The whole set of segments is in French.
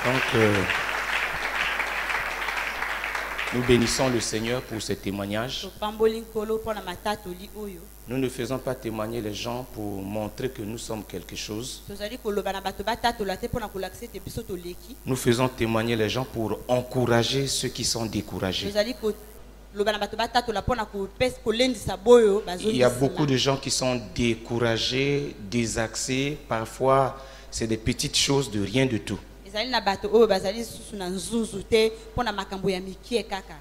Donc, nous bénissons le Seigneur pour ce témoignage. Nous ne faisons pas témoigner les gens pour montrer que nous sommes quelque chose. Nous faisons témoigner les gens pour encourager ceux qui sont découragés. Il y a beaucoup de gens qui sont découragés, désaxés. Parfois, c'est des petites choses de rien du tout.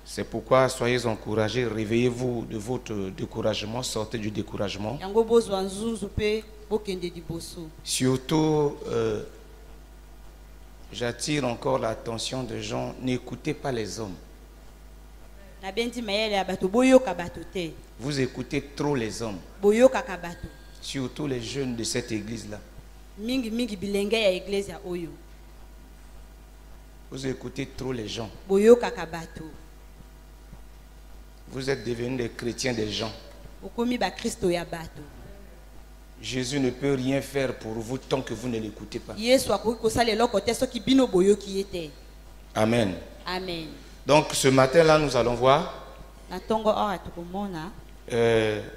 C'est pourquoi soyez encouragés, réveillez-vous de votre découragement, sortez du découragement. Surtout, j'attire encore l'attention des gens, n'écoutez pas les hommes. Vous écoutez trop les hommes, surtout les jeunes de cette église-là. Vous écoutez trop les gens. Vous êtes devenus des chrétiens des gens. Jésus ne peut rien faire pour vous tant que vous ne l'écoutez pas. Amen. Amen. Donc ce matin-là, nous allons voir.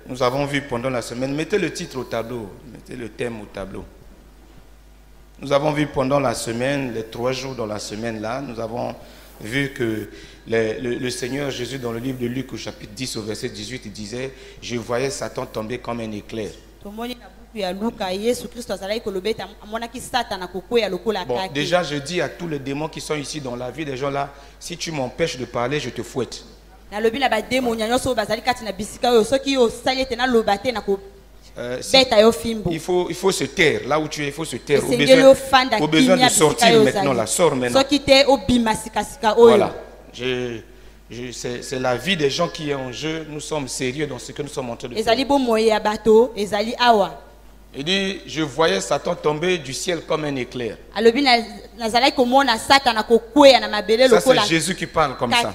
Nous avons vu pendant la semaine. Mettez le titre au tableau. Mettez le thème au tableau. Nous avons vu pendant la semaine, les 3 jours dans la semaine là, nous avons vu que le Seigneur Jésus dans le livre de Luc au chapitre 10 au verset 18, il disait, je voyais Satan tomber comme un éclair. Bon, déjà je dis à tous les démons qui sont ici dans la vie des gens là, si tu m'empêches de parler, je te fouette. Il faut se taire. Là où tu es, il faut se taire. Au besoin de sortir maintenant. Là, sors maintenant. Voilà. C'est la vie des gens qui est en jeu. Nous sommes sérieux dans ce que nous sommes en train de faire. Il dit, je voyais Satan tomber du ciel comme un éclair. Ça, c'est Jésus qui parle comme ça.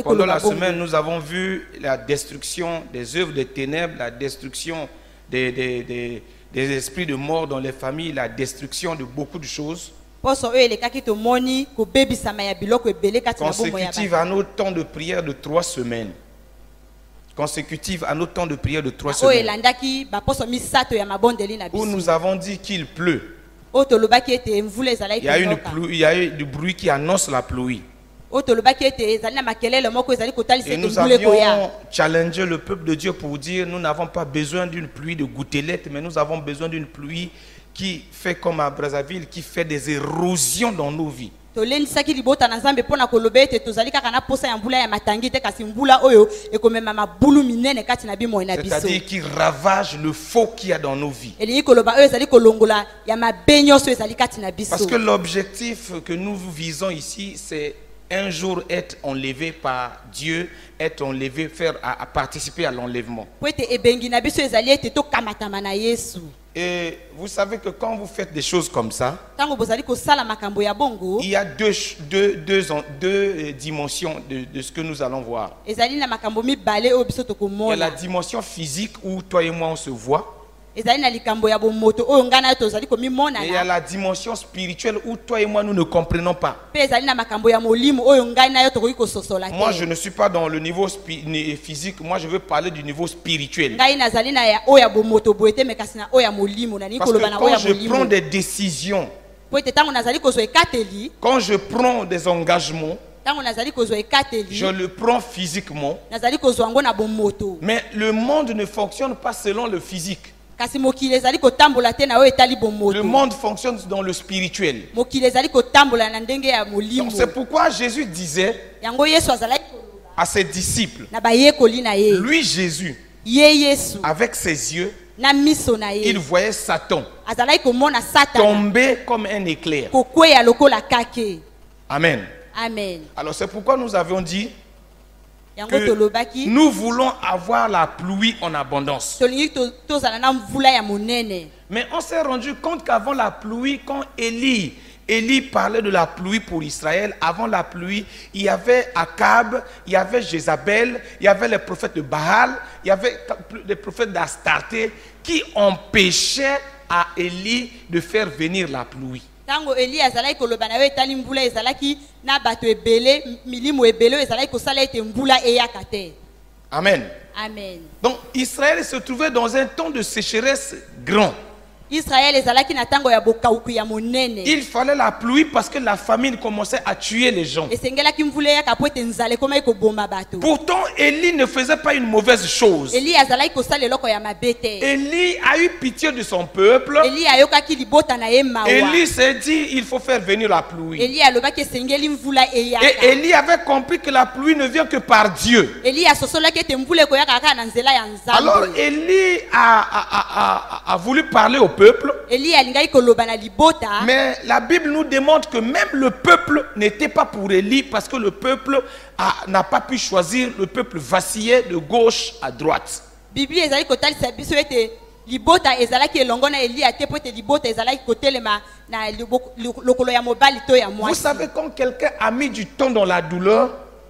Pendant la semaine, nous avons vu la destruction des œuvres des ténèbres, la destruction des esprits de mort dans les familles, la destruction de beaucoup de choses. Consécutive à nos temps de prière de 3 semaines. Consécutive à nos temps de prière de 3 semaines. Où nous avons dit qu'il pleut. Il y a eu du bruit qui annonce la pluie. Et nous avions challengé le peuple de Dieu pour dire nous n'avons pas besoin d'une pluie de gouttelettes, mais nous avons besoin d'une pluie qui fait comme à Brazzaville, qui fait des érosions dans nos vies. C'est-à-dire qui ravage le faux qu'il y a dans nos vies. Parce que l'objectif que nous visons ici, c'est un jour être enlevé par Dieu, être enlevé, à participer à l'enlèvement. Et vous savez que quand vous faites des choses comme ça, il y a deux dimensions de ce que nous allons voir. Il y a la dimension physique où toi et moi on se voit. Et il y a la dimension spirituelle où toi et moi nous ne comprenons pas. Moi je ne suis pas dans le niveau physique, moi je veux parler du niveau spirituel. Parce que quand je prends des décisions, quand je prends des engagements, je le prends physiquement. Mais le monde ne fonctionne pas selon le physique. Le monde fonctionne dans le spirituel. C'est pourquoi Jésus disait à ses disciples, lui Jésus, avec ses yeux, il voyait Satan tomber comme un éclair. Amen. Amen. Alors c'est pourquoi nous avions dit que nous voulons avoir la pluie en abondance. Mais on s'est rendu compte qu'avant la pluie, quand Élie parlait de la pluie pour Israël, avant la pluie, il y avait Akab, il y avait Jézabel, il y avait les prophètes de Baal, il y avait les prophètes d'Astarté qui empêchaient à Élie de faire venir la pluie. Tango Eli azalaki koloba na yo etali mbula ezalaki na bato ebele milimo ebele ezalaki kosala ete mbula eyaka te. Amen. Amen. Donc Israël se trouvait dans un temps de sécheresse grand. Israël ezalaki na tango ya bokauku ya monene. Il fallait la pluie parce que la famine commençait à tuer les gens. Esengelaki mbula ya kapote nzale koma ko bomba bato. Pourtant, Élie ne faisait pas une mauvaise chose. Eli azalaki kosala eloko ya mabete. Élie a eu pitié de son peuple. Eli ayokaki libota na ye mawa. Élie s'est dit, il faut faire venir la pluie. Eli alobaki esengeli mvula eyaka. Et Élie avait compris que la pluie ne vient que par Dieu. Eli asosolaki ete mbula ekoyaka kaka na nzela ya nzambe. Alors Élie a voulu parler au peuple. Eli alingaki koloba na libota. Mais la Bible nous démontre que même le peuple n'était pas pour Élie parce que le peuple n'a pas pu choisir. Le peuple vacillait de gauche à droite. Bible ezali kotalisa biso ete libota ezalaki elongo na Eli ate po ete libota ezalaki kotelema na lokolo ya mobali to ya mwasi. Vous savez, quand quelqu'un a mis du temps dans la douleur,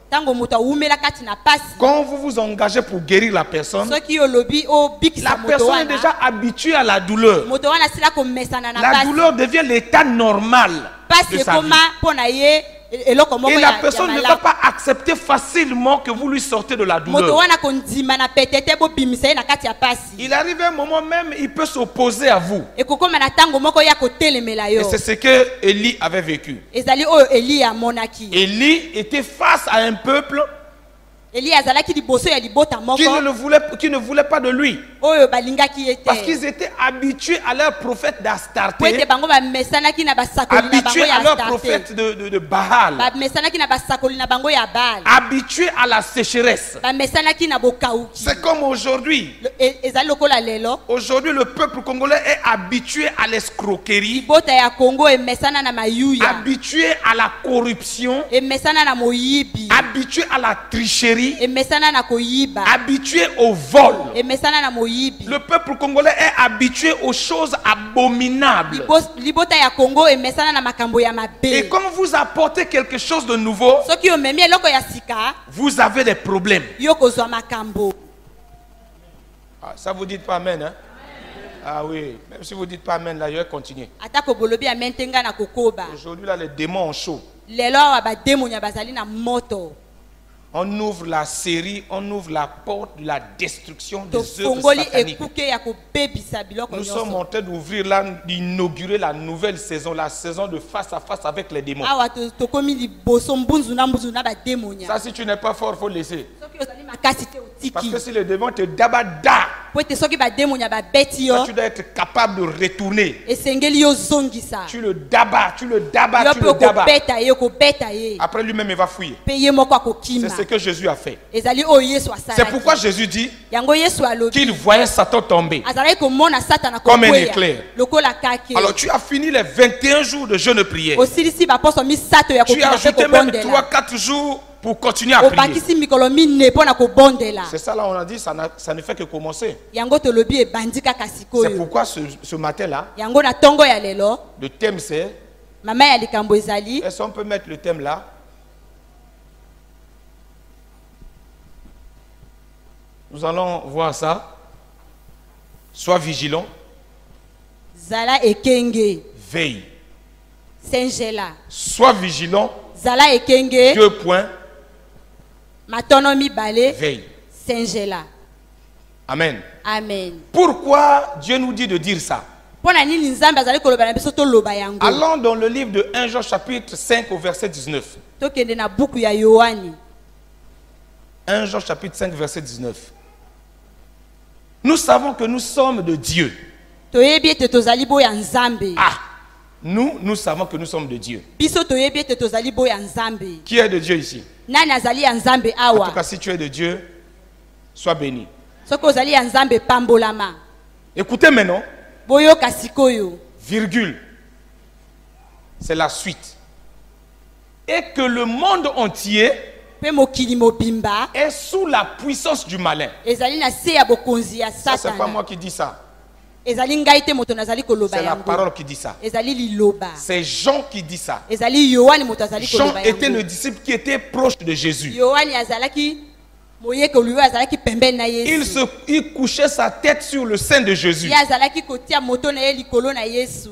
Tango moto awumela kati na pasi. quand vous vous engagez pour guérir la personne, Soki olobi o bikisa la moto personne est wana. déjà habituée à la douleur. Moto wana sila ko mesana na La pasi. douleur devient l'état normal de Pasi sa vie. koma pona ye eloko moko Et ya la personne ne va pas accepter facilement que vous lui sortez de la moto douleur. wana kondima na petete bo bimisa ye na kati ya pasi. Il arrive un moment même, il peut s'opposer à vous. Ekokoma na tango moko ya kotelemela yo. Et c'est ce que Élie avait vécu. Ezali oyo Eli amonaki. Élie était face à un peuple Eli azalaki liboso ya libota moko. qui ne voulait pas de lui. Oyo balingaki ete. Parce qu'ils étaient habitués à leur prophète Po ete d'Astarté, bango ba mesanaki na basakoli na bango habitués ya à leur Astarte. prophète de Baal, Ba mesanaki na basakoli na bango ya Baal. habitués à la sécheresse. Ba mesanaki na bokauki. C'est comme aujourd'hui. Ezali lokola lelo. Aujourd'hui, le peuple congolais est habitué à l'escroquerie, Bota ya Congo emesana na mayuya. habitué à la corruption, Emesana na moyibi. habitué à la tricherie, Emesana na koyiba. habitué au vol. Emesana na moyibi. Le peuple congolais est habitué aux choses abominables. Libota ya Congo emesana na makambo ya mabe. Et quand vous apportez quelque chose de nouveau, Soki omemi eloko ya sika, vous avez des problèmes. yo kozwa makambo. Ah, ça vous dites pas amen, hein? Ah oui, même si vous dites pas amen, là, je vais continuer. Atako bolobi amentenga na kokoba. Aujourd'hui, là, les démons ont chaud. Lelo wa ba demonya bazali na moto. On ouvre la série, on ouvre la porte de la destruction des To œuvres fongoli sataniques. ekuke ya kobebisa biloko Nous sommes nyonso. en train d'ouvrir là, d'inaugurer la nouvelle saison, la saison de face à face avec les démons. Awa tokomi liboso mbunzu na ba demonya. Ça, si tu n'es pas fort, il faut laisser. Soki ozali makasi te Parce otiki. que si les démons te dabada, Po ete soki ba demonya ba beti yo, tu dois être capable de retourner. esengeli yo zongisa. Tu le dabas, tu le dabas, Yo tu pe le dabas. kobeta ye. Après lui-même, il va fuir. Pe ye moko akokima. C'est ce que Jésus a fait. Ezali oyo Yesu asalaki. C'est pourquoi Jésus dit Yango Yesu alobi. qu'il voyait Satan tomber. Azalaki komona Satana Comme un kokweya. éclair. Lokola kake. Alors tu as fini les 21 jours de jeûne et prière. Osilisi baposo misato ya Tu as kokina pe ajouté même kobondela. 3-4 jours pour continuer à prier. Opakisi mikolo mine pona kobondela. C'est ça là, on a dit, ça ne fait que commencer. Yango tolobi ebandi kaka C'est sikoyo. pourquoi ce matin-là, Yango na tongo ya lelo, le thème c'est, mama ya likambo ezali, est-ce qu'on peut mettre le thème là? Nous allons voir ça. Sois vigilant, zala ekenge, veille. sengela. Sois vigilant, Zala ekenge, 2 points, matono mibale, veille. sengela. Amen. Amen. Pourquoi Dieu nous dit de dire ça? Pona nini nzambe azali koloba na biso toloba yango. Allons dans le livre de 1 Jean chapitre 5 au verset 19. Tokende na buku ya Yohani. 1 Jean chapitre 5 verset 19. Nous savons que nous sommes de Dieu. Toyebi ete tozali boya nzambe. Ah, nous savons que nous sommes de Dieu. Biso toyebi ete tozali boya nzambe. Qui est de Dieu ici? Nani azali ya nzambe En tout awa? cas, si tu es de Dieu, sois béni. Soki ozali ya nzambe pambolama. Écoutez maintenant, Boyoka sikoyo. virgule. C'est la suite. Et que le monde entier Pe mokili mobimba est sous la puissance du malin. ezali na se ya bokonzi ya Ça, c'est pas Satana. moi qui dis ça. Ezali ngai te moto nazali koloba C'est la yango. parole qui dit ça. Ezali liloba. C'est Jean qui dit ça. Ezali Yohani moto azali Jean koloba était yango. le disciple qui était proche de Jésus. Yohani azalaki moyekoli oyo azalaki pembeni na Yesu. Il couchait sa tête sur le sein de Jésus. Ye azalaki kotia moto na ye likolo na Yesu.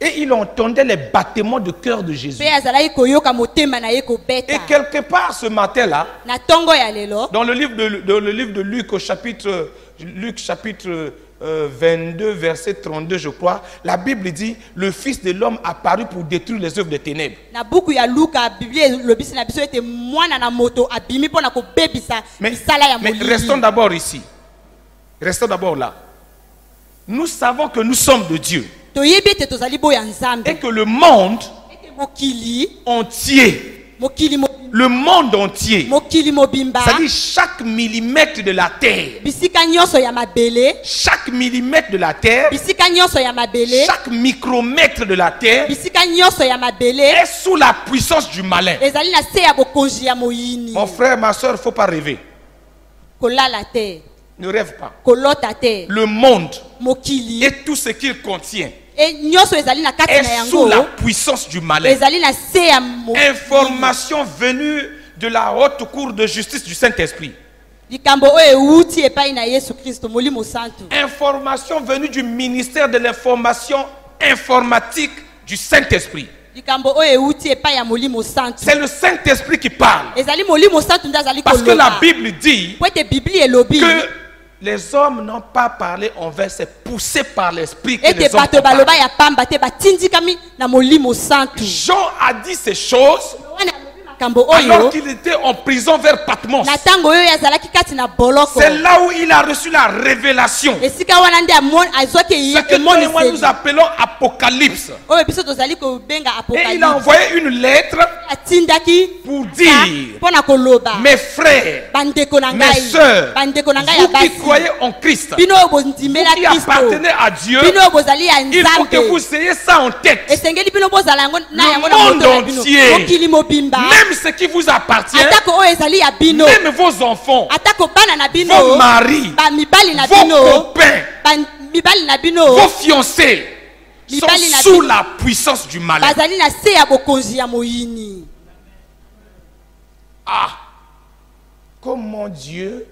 Et il entendait les battements de cœur de Jésus. Pe azalaki koyoka motema na ye kobeta. Et quelque part ce matin-là, Na tongo ya lelo. dans le livre de Luc, au chapitre 22, verset 32, je crois, la Bible dit, le Fils de l'homme apparut pour détruire les œuvres des ténèbres. Na buku ya Luka Biblia lobisi na biso ete mwana na moto abimi pona ko bebisa misala ya Mais molili. restons d'abord ici. Restons d'abord là. Nous savons que nous sommes de Dieu. Toyebi ete tozali boya nzambe. Et que le monde Ete mokili, entier, mokili le monde entier, mokili mobimba. c'est-à-dire chaque millimètre de la terre, Bisika nyonso ya mabele, chaque millimètre de la terre, bisika nyonso ya mabele, chaque micromètre de la terre bisika nyonso ya mabele. est sous la puissance du malin. Ezali na se ya bokonzi ya moyini. Mon frère, ma soeur, il ne faut pas rêver. Kolala te, Ne rêve pas. kolota te. Le monde Mokili et tout ce qu'il contient e nyonso ezali na kati na est sous yango. la puissance du malin. Ezali na se ya moyini. Information venue de la haute cour de justice du Saint-Esprit. Likambo oyo ewuti epai na Yesu Kristo molimo santu. Information venue du ministère de l'information informatique du Saint-Esprit. Likambo oyo ewuti epai ya molimo santu. C'est le Saint-Esprit qui parle. Ezali molimo santu nde azali Parce que la koloba. Bible dit Po ete Biblia elobi que les hommes n'ont pas parlé envers, c'est poussé par l'Esprit que ete les hommes bato ont parlé. baloba ya pamba te batindikami na molimo santu. Jean a dit ces choses Wana alobi makambo alors oyo qu'il était en prison vers Patmos. na tango oyo azalaki kati na boloko. C'est là où il a reçu la révélation. Esika wana nde azwaki Ce que toi et moi nous emoniseli appelons Apocalypse. oyo biso tozali kobenga Et il a apocalypse. envoyé une lettre Atindaki pour dire, mpona koloba mes frères, bandeko na mes ngai sœurs, bandeko na ngai ya vous qui basi croyez en Christ, bino oyo bondimela qui Kristo appartenez à Dieu, bino oyo bozali ya il faut que nzambe vous ayez ça en tête. esengeli bino bozala yango na Le yango na monde moto na bino entier, mokili mobimba même ce qui vous appartient, atako oyo ezali ya bino même vos enfants, atako bana na vos bino maris, bamibali na vos bino copains, mibali na bino vos fiancés sont Mibali na sous bino. la puissance du malin. bazali na se ya bokonzi ya moyini. Ah, comment Dieu,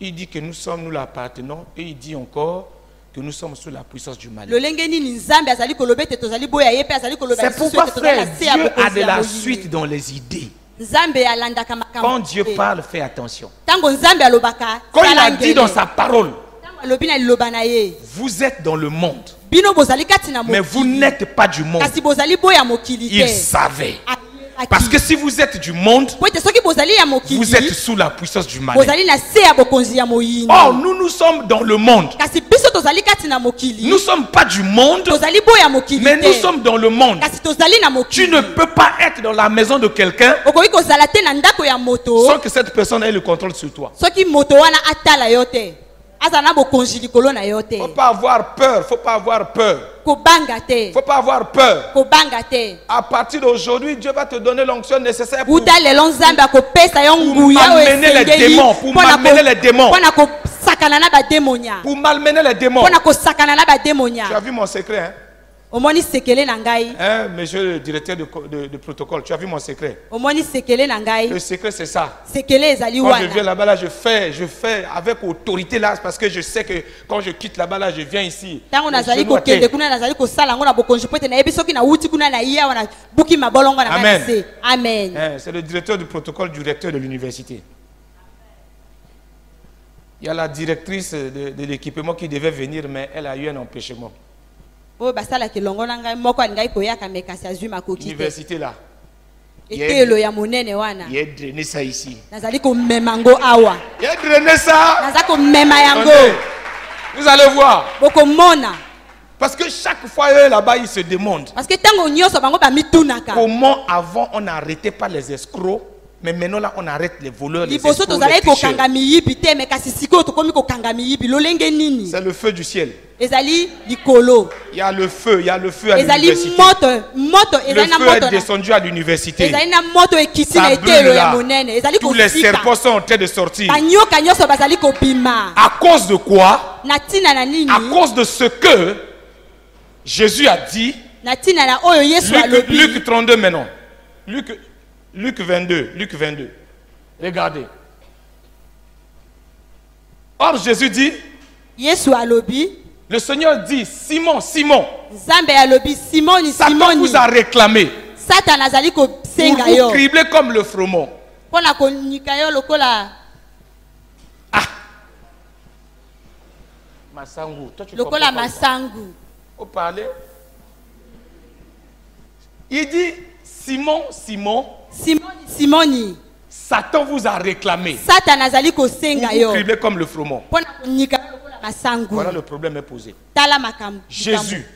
il dit que nous l'appartenons, et il dit encore que nous sommes sous la puissance du malin. lolenge nini nzambe azali koloba ete tozali boya ye pe azali koloba C'est lisusu pourquoi, ete tozali frère, na se ya Dieu a bokonzi de ya la moyini. suite dans les idées. Nzambe alandaka makambo Quand Dieu te. parle, fais attention. Tango nzambe alobaka Quand il tala a dit ngele. dans sa parole, Tango alobi na liloba na ye vous êtes dans le monde, bino bozali kati na mais vous mokili n'êtes pas du monde. kasi bozali boya mokili Il te. savait. Ayebaki. Parce que si vous êtes du monde, po ete soki bozali ya mokili vous êtes sous la puissance du malin. bozali na se ya bokonzi ya moyini. Or, nous sommes dans le monde. kasi biso tozali kati na mokili Nous ne sommes pas du monde, tozali boya mokili mais nous te sommes dans le monde. kasi tozali na Tu mokili. ne peux pas être dans la maison de quelqu'un okoki kozala te na ndako ya moto sans que cette personne ait le contrôle sur toi. soki moto wana atala yo te aza na bokonzi likolo na yo te Il ne faut pas avoir peur, faut pas avoir peur. kobanga te Faut pas avoir peur. kobanga te À partir d'aujourd'hui, Dieu va te donner l'onction nécessaire pour buta lelo nzambe akopesa yo nguya oyo m'amener les esengeli démons, pour m'amener les démons. mpona kosakana na bademonia malmener les démons. mpona kosakana na bademonia. Tu as vu mon secret, hein? omoni sekele na ngai Hein, monsieur le directeur de protocole, tu as vu mon secret. omoni sekele na Le ngai secret, c'est ça. sekele ezali Quand je viens wana là-bas, là, je fais avec autorité là, parce que je sais que quand je quitte là-bas, là, je viens ici. ntango Les nazali genoux à kokende terre. kuna nazali kosala yango na bokonzi po ete nayebi soki nauti kuna na ye awa nabuki mabolongo na ngai Amen. na se amen. Hein, c'est le directeur du protocole du recteur de l'université. Il y a la directrice de l'équipement qui devait venir, mais elle a eu un empêchement. oyo basalaki elongo na ngai moko alingai koyaka me kasi azwi makoki te L'université là, etelo ya monene wana il a drainé ça ici. nazali komema yango awa Il a drainé ça. naza komema yango Attendez. Vous allez voir. bokomona Parce que chaque fois, eux là-bas, ils se demandent parce que ntango nyonso bango bamitunaka comment avant on n'arrêtait pas les escrocs, mais maintenant là on arrête les voleurs, les liboso escrocs, les tozalaki tricheurs. kokanga miyibi te me kasi sikoyo tokomi kokanga miyibi lolenge nini C'est le feu du ciel. ezali likolo Il y a le feu à ezali l'université. moto Le ezali na feu moto est na- descendu à l'université. ezali na moto ekiti Ça na brûle etelo ya là. monene ezali Tous les kosika serpents sont en train de sortir. banyoka nyonso bazali kobima À cause de quoi? na ntina na nini À cause de ce que Jésus a dit. na ntina na oyo yesu alobi Luc 32 maintenant. Luc 22. Regardez. Or Jésus dit, yesu alobi Le Seigneur dit, Simon, Simon, Nzambe alobi Simoni Satan Simoni. vous a réclamé. Satan azali ko Pour senga vous yo. cribler comme le froment. Pona ko nika yo lokola Masangu, toi tu lokola comprends pas. masangu. Vous parlez. Il dit, Simon, Simon, Simoni Simoni. Satan vous a réclamé. Satan azali ko Pour senga vous yo. cribler comme le froment. Pona ko nika yo lokola masangu. Voilà, le problème est posé. Tala makambo. Jésus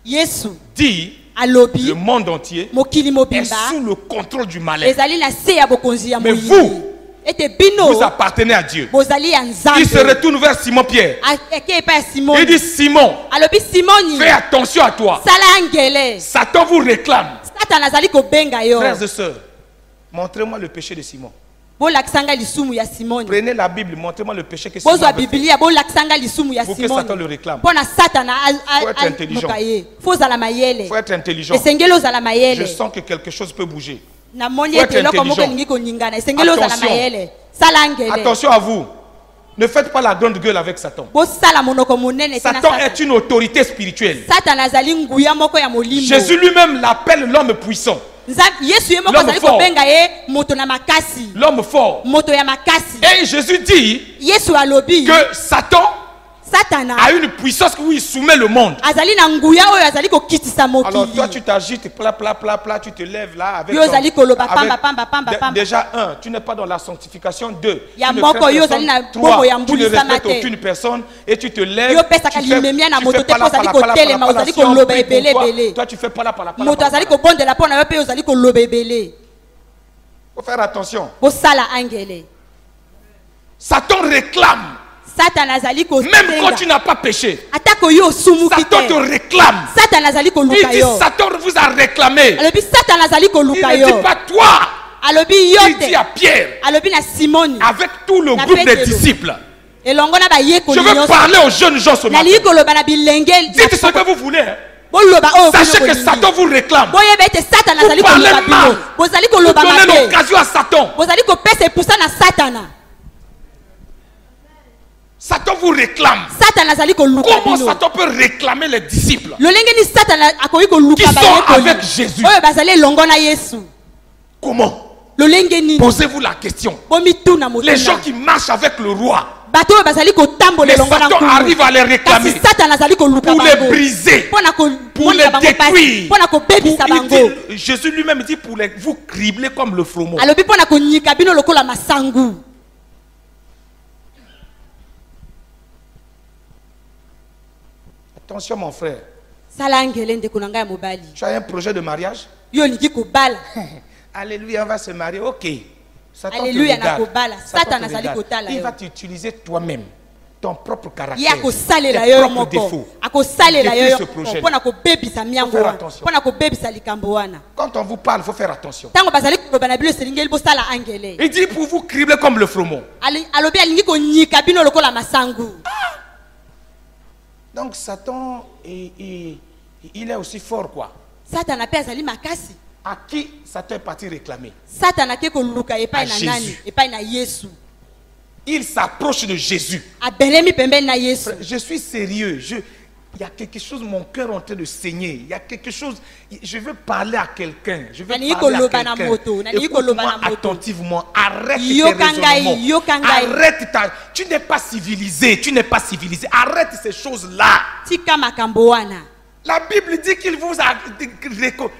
Yesu dit, alobi le monde entier mokili est mobimba sous le contrôle du malin. ezali na se ya bokonzi ya Mais moyibi. vous, Ete bino vous appartenez à Dieu. bozali ya Il se Nzambe. retourne vers Simon-Pierre. Eke epa ya Il Simoni. dit, Simon, Alobi Simoni. fais attention à toi. Sala angele. Satan vous réclame. Satan azali ko benga yo. Frères et sœurs, montrez-moi le péché de Simon. Bolakisanga lisumu ya Simoni. Prenez la Bible, montrez-moi le péché que Simon Bozwa avait fait. Biblia bolakisanga lisumu ya Pour que Satan le Simoni. réclame. Pona Satan Faut être intelligent. mokaye. Faut zala Il mayele. faut être intelligent. Esengelo zala Je mayele. sens que quelque chose peut bouger. Na moni Faut être ete loko moko intelligent. lingi ko ningana. Esengelo zala Attention. mayele. Sala angele. Attention à vous. Ne faites pas la grande gueule avec Satan. Bosala monoko monene tena Satan est une autorité spirituelle. Satan azali nguya moko ya molimo. Jésus lui-même l'appelle l'homme puissant. Yesu ye moko L'homme azali fort. ko benga ye moto na makasi. L'homme fort. Moto ya makasi. Et Jésus dit Yesu alobi que Satan Satana a une puissance où il soumet le monde. azali na nguya oyo azali ko kitisa Alors mokili. toi tu t'agites, pla, pla, pla, pla, tu te lèves là avec Yo ozali koloba pamba, pamba, pamba, pamba. Déjà un, tu n'es pas dans la sanctification. Deux, Ya tu ne moko crées yo personne. ozali na Trois, bombo ya tu ne mbulisa respectes mate. aucune personne et tu te lèves. Yo pesaka limemia na moto te pala, ozali pala, ko pala, telema, pala, ozali si on koloba prie pour ebele, toi, ebele. toi tu fais pas la pala, pala, Moto pala, azali pala. ko bondela pona yo pe ozali ko loba ebele. Faut faire attention. Bosala angele. Satan réclame. Satan azali ko Même quand tu n'as pas péché, atako yo sumu Satan te kite. réclame. Satan azali ko Il luka dit yo. Satan vous a réclamé. Alobi Satan azali ko Il luka ne yo. dit pas toi. Alobi Il dit yote. à Pierre, Alobi na Simoni. avec tout le Na groupe des Petelo. disciples. Elongo na ba yeko Je veux parler aux jeunes gens ce matin. Nali koloba na bilenge. Dites ce que vous voulez. Hein. Boloba oyo Sachez bino que kolingi. Satan vous réclame. Boyeba ete Satan Vous azali parlez koloba mal. bino. Bozali Vous koloba donnez mabe. l'occasion à Satan. Bozali kopesa epusa na Satana. Satan vous réclame. Satan azali koluka Comment bino. Satan peut réclamer les disciples Lolenge ni Satan akoki koluka qui ba sont yekoli. avec Jésus? Oyo bazali elongo na Yesu. Comment? Lolenge nini? Posez-vous la question. Bomituna motuna. Les gens qui marchent avec le roi, Bato oyo bazali kotambola mais elongo na Satan nkulu. arrive à les réclamer Kasi Satan azali koluka pour les bango. briser, Pona ko pour les détruire. Pona ko bebisa Il bango. dit- Jésus lui-même dit pour vous cribler comme le froment. Alobi pona ko nyika bino lokola masangu. Attention mon frère, Sala ngele ndeko na ngai ya mobali. tu as un projet de mariage? Yo lingi kobala. Alléluia, on va se marier, ok. Satan te Alléluia, regarde. nakobala. Satan Satan te azali regarde. kotala Il yo. va t'utiliser toi-même, ton propre Ye caractère, akosalela tes yo propres moko. défauts. Akosalela Détruire yo ce projet. pona kobebisa miango faire wana. attention. Pona kobebisa likambo wana. Quand on vous parle, il faut faire attention. Tango bazali koloba na bilo selingeli bosala angele. Il dit pour vous cribler comme le froment. Alobi alingi konyika bino lokola masangu. Donc Satan, il est aussi fort quoi. Satan ape azali makasi. À qui Satan est parti réclamer? Satan ake koluka epai À na Jésus. nani? Epai na Yesu. Il s'approche de Jésus. Abelemi pembeni na Yesu. Je suis sérieux. Il y a quelque chose, mon cœur est en train de saigner. Il y a quelque chose. Je veux parler à quelqu'un. Je veux Nani parler à koloba na quelqu'un. moto, nani Écoute-moi koloba na moto. attentivement. Arrête tes Yokangai, raisonnements. yokangai. Arrête ta. Tu n'es pas civilisé. Tu n'es pas civilisé. Arrête ces choses-là. Tika makambo wana. La Bible dit qu'il vous a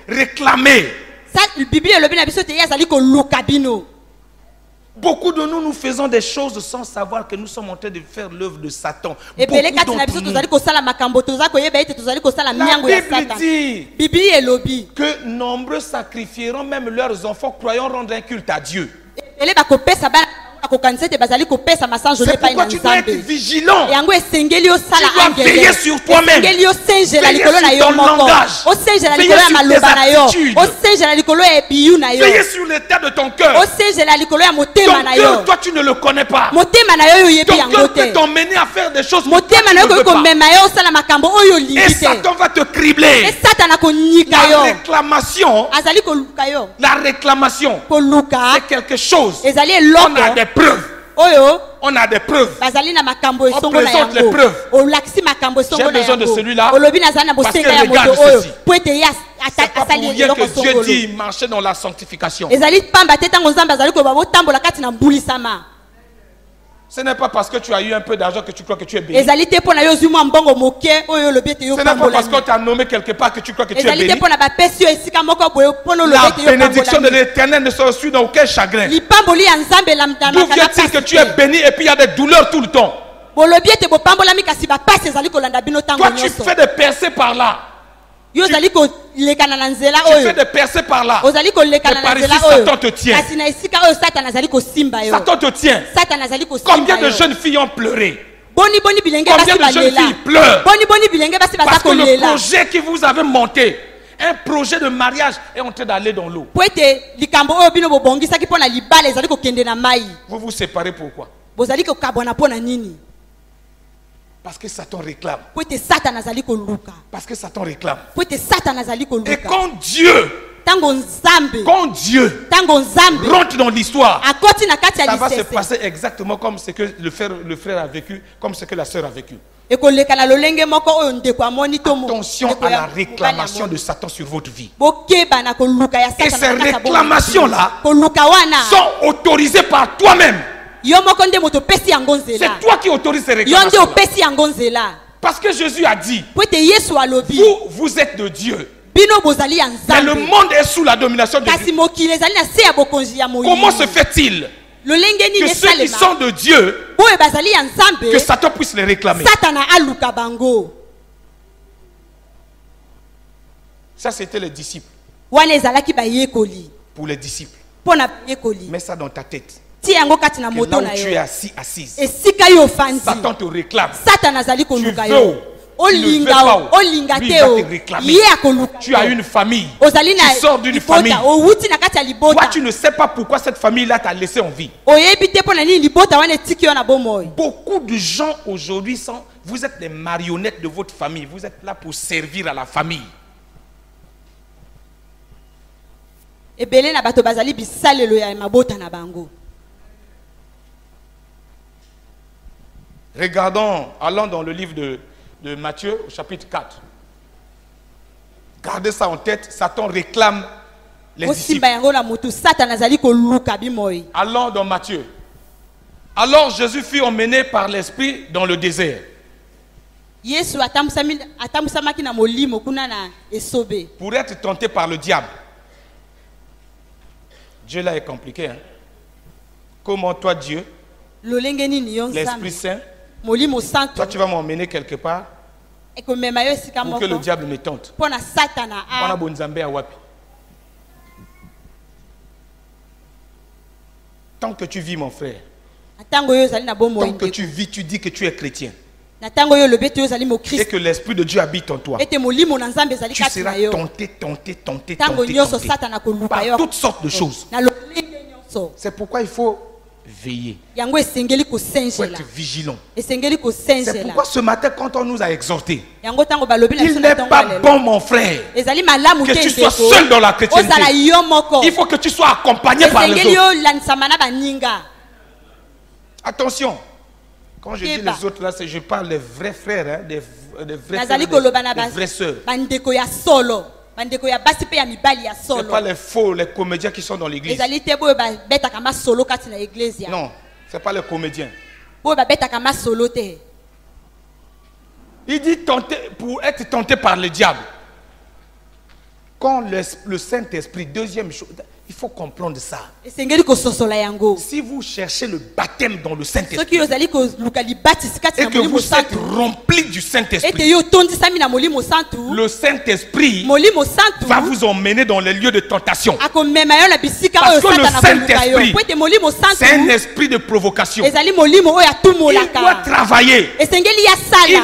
réclamé. Sa Bible elobi na biso te ye azali koluka bino. Beaucoup de nous faisons des choses sans savoir que nous sommes en train de faire l'œuvre de Satan. Ebele Beaucoup kati na d'entre biso nous. tozali kosala makambo toza koyeba ete tozali kosala La miango ya Bible Satan. dit Bible elobi que nombreux sacrifieront même leurs enfants croyant rendre un culte à Dieu. ebele bakopesa bana bakokanisa ete bazali kopesa masanjo C'est epai na pourquoi tu dois être Nzambe. vigilant. Yango esengeli osala Tu dois angele. veiller sur toi-même. Esengeli osengela Veiller likolo na sur yo ton moko. langage. Osengela Veiller likolo ya sur maloba tes na yo. attitudes. Osengela likolo ya biyu na yo. Veillez sur l'état de ton cœur. Osengela likolo ya motema Ton na cœur, yo. toi, tu ne le connais pas. Motema na yo oyebi Ton yango cœur peut te. t'emmener à faire des choses que toi, Motema tu na yo ne veux koki pas. komema yo osala makambo oyo Et olingi te. Satan va te cribler. E Satan akonyika La yo. réclamation, Azali koluka yo. la réclamation, Koluka c'est quelque chose. ezali On a eloko des preuves. oyo On a des preuves. bazali na makambo On esongo na présente les yango preuves. olakisi makambo esongo J'ai na besoin de yango celui-là. olobi nazali na Parce que bosenga ya regarde moto oyo ceci. po ete ye C'est pas pour asali rien eloko que Dieu songolo dit marcher dans la sanctification. ezali pamba te ntango nzambe azali koyeba botambola kati na mbulisama Ce n'est pas parce que tu as eu un peu d'argent que tu crois que tu es béni. ezali te mpo na yo ozwi mwa mbongo moke oyo olobi ete yo Ce n'est pas parce pambolami qu'on t'a nommé quelque part que tu crois que tu es ezali te béni. mpo na bapesi yo esika moko boye mpona olobi La ete yo bénédiction de pambolami l'éternel ne se reçut dans aucun chagrin. lipamboli ya nzambe D'où elamdanaka na vient-il que pasi tu es te béni et puis il y a des douleurs tout le temps? bolobi ete bopambolami kasi bapasi ezali kolanda bino ntango Toi, tu nyonso fais des percées par là. yo ozali kolekana na nzela Tu oyo fais des percées par là. ozali kolekana Et na par ici, nzela Satan oyo te tient. kasi na esika oyo satana azali kosimba yo Satan te tient. satana azali kosimba Combien de yo jeunes filles ont pleuré? boni boni bilenge Combien basi de jeunes balela filles pleurent? boni boni bilenge basi baza Parce que le kolela projet que vous avez monté, un projet de mariage, est en train d'aller dans l'eau. po ete likambo oyo bino bobongisaki mpo na libala ezali kokende na mai Vous vous séparez pourquoi? bozali kokabwana mpo na nini Parce que Satan réclame. po ete satana azali koluka Parce que Satan réclame. po ete satana azali Et koluka quand Dieu ntango nzambe rentre dans l'histoire, akoti na kati ça ya va se lisese passer exactement comme ce que le frère a vécu, comme ce que la sœur a vécu. ekoleka na lolenge moko oyo ndeko amoni to Attention à la réclamation de Satan sur votre vie. bokeba na koluka ya Et ces satana na kati ya bomoi. réclamations-là koluka wana sont autorisées par toi-même. yo moko nde moto opesi yango nzela C'est toi qui autorise ces yo nde réclamations. opesi yango nzela Parce que Jésus a dit, po ete yesu alobi vous êtes de Dieu. bino bozali ya Mais le nzambe monde est sous la domination de kasi Dieu. mokili ezali na se ya bokonzi ya moyi Comment se fait-il lolenge nini que ceux qui esalema sont de Dieu, oyo bazali ya nzambe que Satan puisse les réclamer? satana aluka bango Ça, c'était les disciples. wana ezalaki bayekoli Pour les disciples. mpo na bayekoli Mets ça dans ta tête. tia yango kati na Que moto là où na tu es yo assis, assise, esika yo ofandi Satan te réclame. satana azali koluka Tu veux yo ou tu ne veux olinga pas o ou, olinga lui, te il va o te réclamer. ye akoluka Tu as une famille. ozali na Tu sors d'une famille. libota owuti na kati ya Toi, libota tu ne sais pas pourquoi cette famille-là t'a laissé en vie. oyebi te mpo na nini libota wana etiki yo na bomoi Beaucoup de gens aujourd'hui sont, vous êtes des marionnettes de votre famille. Vous êtes là pour servir à la famille. ebele na bato bazali bisalelo ya mabota na bango Regardons, allons dans le livre de Matthieu, au chapitre 4. Gardez ça en tête, Satan réclame les osimba disciples. yango na motu satana azali koluka bimoi Allons dans Matthieu. Alors Jésus fut emmené par l'Esprit dans le désert yesu atambusamaki na molimo kuna na esobe pour être tenté par le diable. Dieu là est compliqué. Hein? Comment toi Dieu, lolenge nini yo l'Esprit nzambe Saint, molimo santo toi tu vas m'emmener quelque part ekomema yo esika pour que le moko diable me tente. mpo na satana Wana bonzambe ya wapi. Tant que tu vis mon frère, na ntango oyo ozali na bomoi tant que ndeko tu vis, tu dis que tu es chrétien na ntango oyo olobi ete yo ozali et mokriste que l'Esprit de Dieu habite en toi. ete molimo na nzambe ezali Tu kati seras na yo tenté ntango nyonso satana koluka par yo toutes sortes de choses. na lolenge nyonso C'est pourquoi il faut veiller. yango esengeli Il faut kosenjela être vigilant. esengeli C'est kosenjela pourquoi ce matin, quand on nous a exhortés, yango ntango balobi na il biso na n'est ntongo pas ya lelo bon, mon frère, ezali malamu que te tu sois ndeko seul dans la chrétienté. ozala yo moko Il faut que tu sois accompagné par les esengeli autres. yo lanisama na baninga Attention. Quand je dis Keba. les autres, là, je parle des vrais frères, hein, des vrais nazali frères, koloba na des vraies sœurs. bandeko ya solo bandeko ya basi mpe ya mibali ya Ce n'est solo pas les faux, les comédiens qui sont dans l'église. ezali te boyo babetaka masolo kati na eglise Non, ce n'est pas les comédiens. boyo babetaka masolo te Il dit pour être tenté par le diable. Quand le Saint-Esprit, deuxième chose, il faut comprendre ça. esengeli kososola yango Si vous cherchez le baptême dans le soki Saint-Esprit ozali koluka libatisi kati et na que molimo vous êtes santu rempli du ete Saint-Esprit, yo otondisami na molimo santu le Saint-Esprit molimo santu va vous emmener dans les lieux de tentation. akomema yo na bisika Parce oyo que le satana koluka yo Saint-Esprit, po ete molimo c'est un santu esprit de provocation. ezali molimo oyo Il doit atumolaka travailler. esengeli Il ya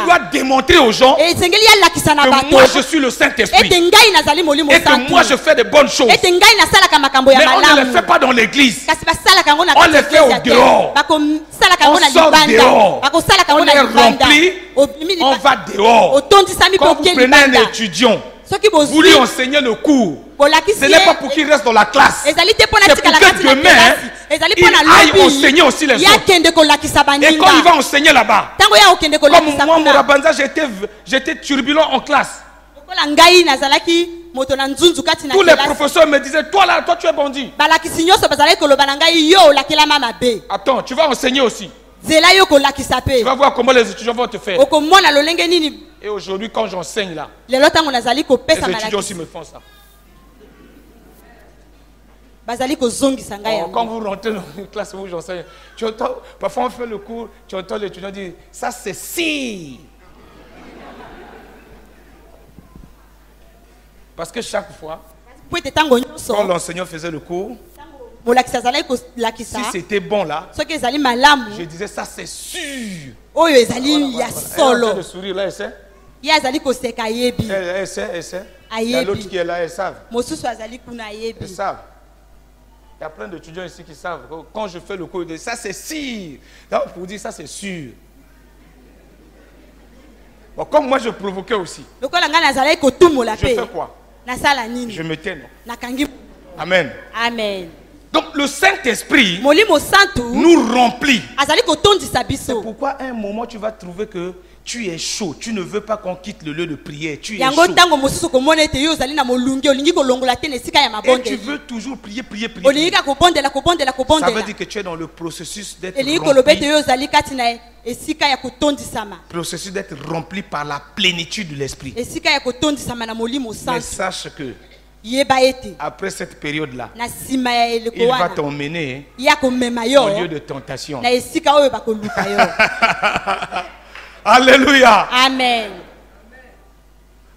doit sala démontrer aux gens esengeli alakisa na que bato moi je suis le Saint-Esprit ete ngai nazali molimo et que moi je santu fais de bonnes choses. ete ngai nasalaka makambo ya Mais on ne les fait malamu pas dans l'église. kasi basalaka yango na On kati les ya fait au eglise te. dehors. bakosalaka On yango na sort libanda dehors. bakosalaka On yango na est libanda rempli. Obimi On liba- va dehors. otondisami Quand poke vous prenez un libanda étudiant vous lui enseignez le cours. Ce n'est pas pour qu'il reste dans la classe. C'est pour que demain, il aille enseigner aussi les autres. Et quand il va enseigner là-bas, comme moi, Mourabanza, j'étais turbulent en classe. Tous les professeurs me disaient, toi là, toi tu es bandit. Attends, tu vas enseigner aussi. Tu vas voir comment les étudiants vont te faire. Et aujourd'hui, quand j'enseigne là, les étudiants aussi me font ça. Quand vous rentrez dans une classe où j'enseigne, parfois on fait le cours, tu entends l'étudiant dire, ça c'est si. Parce que chaque fois, quand l'enseignant faisait le cours, si c'était bon là, je disais ça c'est sûr. Elle est en train de sourire là, elle sait. Elle sait. Il y a l'autre qui est là, elle savent. Ils savent. Il y a plein d'étudiants ici qui savent. Quand je fais le cours, ils disent ça c'est sûr. Donc pour dire ça c'est sûr. Bon, comme moi je provoquais aussi. Je fais quoi? Je me tais. Amen. Amen. Donc le Saint-Esprit nous remplit. C'est pourquoi à un moment tu vas trouver que tu es chaud. Tu ne veux pas qu'on quitte le lieu de prière. Tu es chaud. Et tu veux toujours prier. Ça veut dire que tu es dans le processus d'être rempli. Processus d'être rempli par la plénitude de l'Esprit. Mais sache que après cette période-là, il va t'emmener au lieu de tentation. Alléluia. Amen.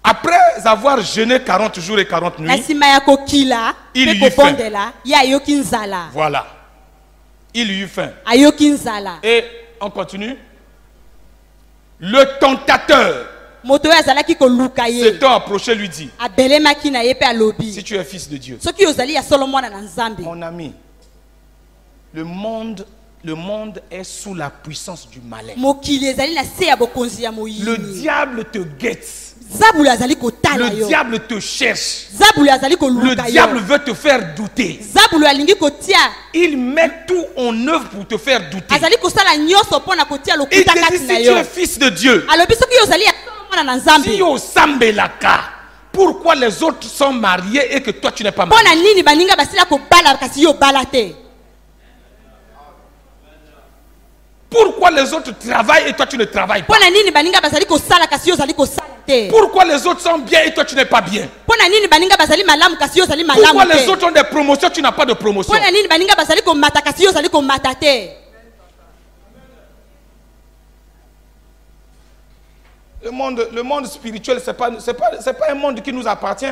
Après avoir jeûné 40 jours et 40 nuits, il eut faim. Voilà. Il eut faim. Et on continue. Le tentateur s'étant approché lui dit, si tu es fils de Dieu, mon ami, le monde est sous la puissance du malin. Le diable te guette. Le diable te cherche. Le diable veut te faire douter. Il met tout en œuvre pour te faire douter. Il te dit si tu es fils de Dieu, si au Sambelaka, pourquoi les autres sont mariés et que toi tu n'es pas marié? Pourquoi les autres travaillent et toi tu ne travailles pas? Pourquoi les autres sont bien et toi tu n'es pas bien? Pourquoi les autres ont des promotions et tu n'as pas de promotion? Le monde spirituel, c'est pas un monde qui nous appartient.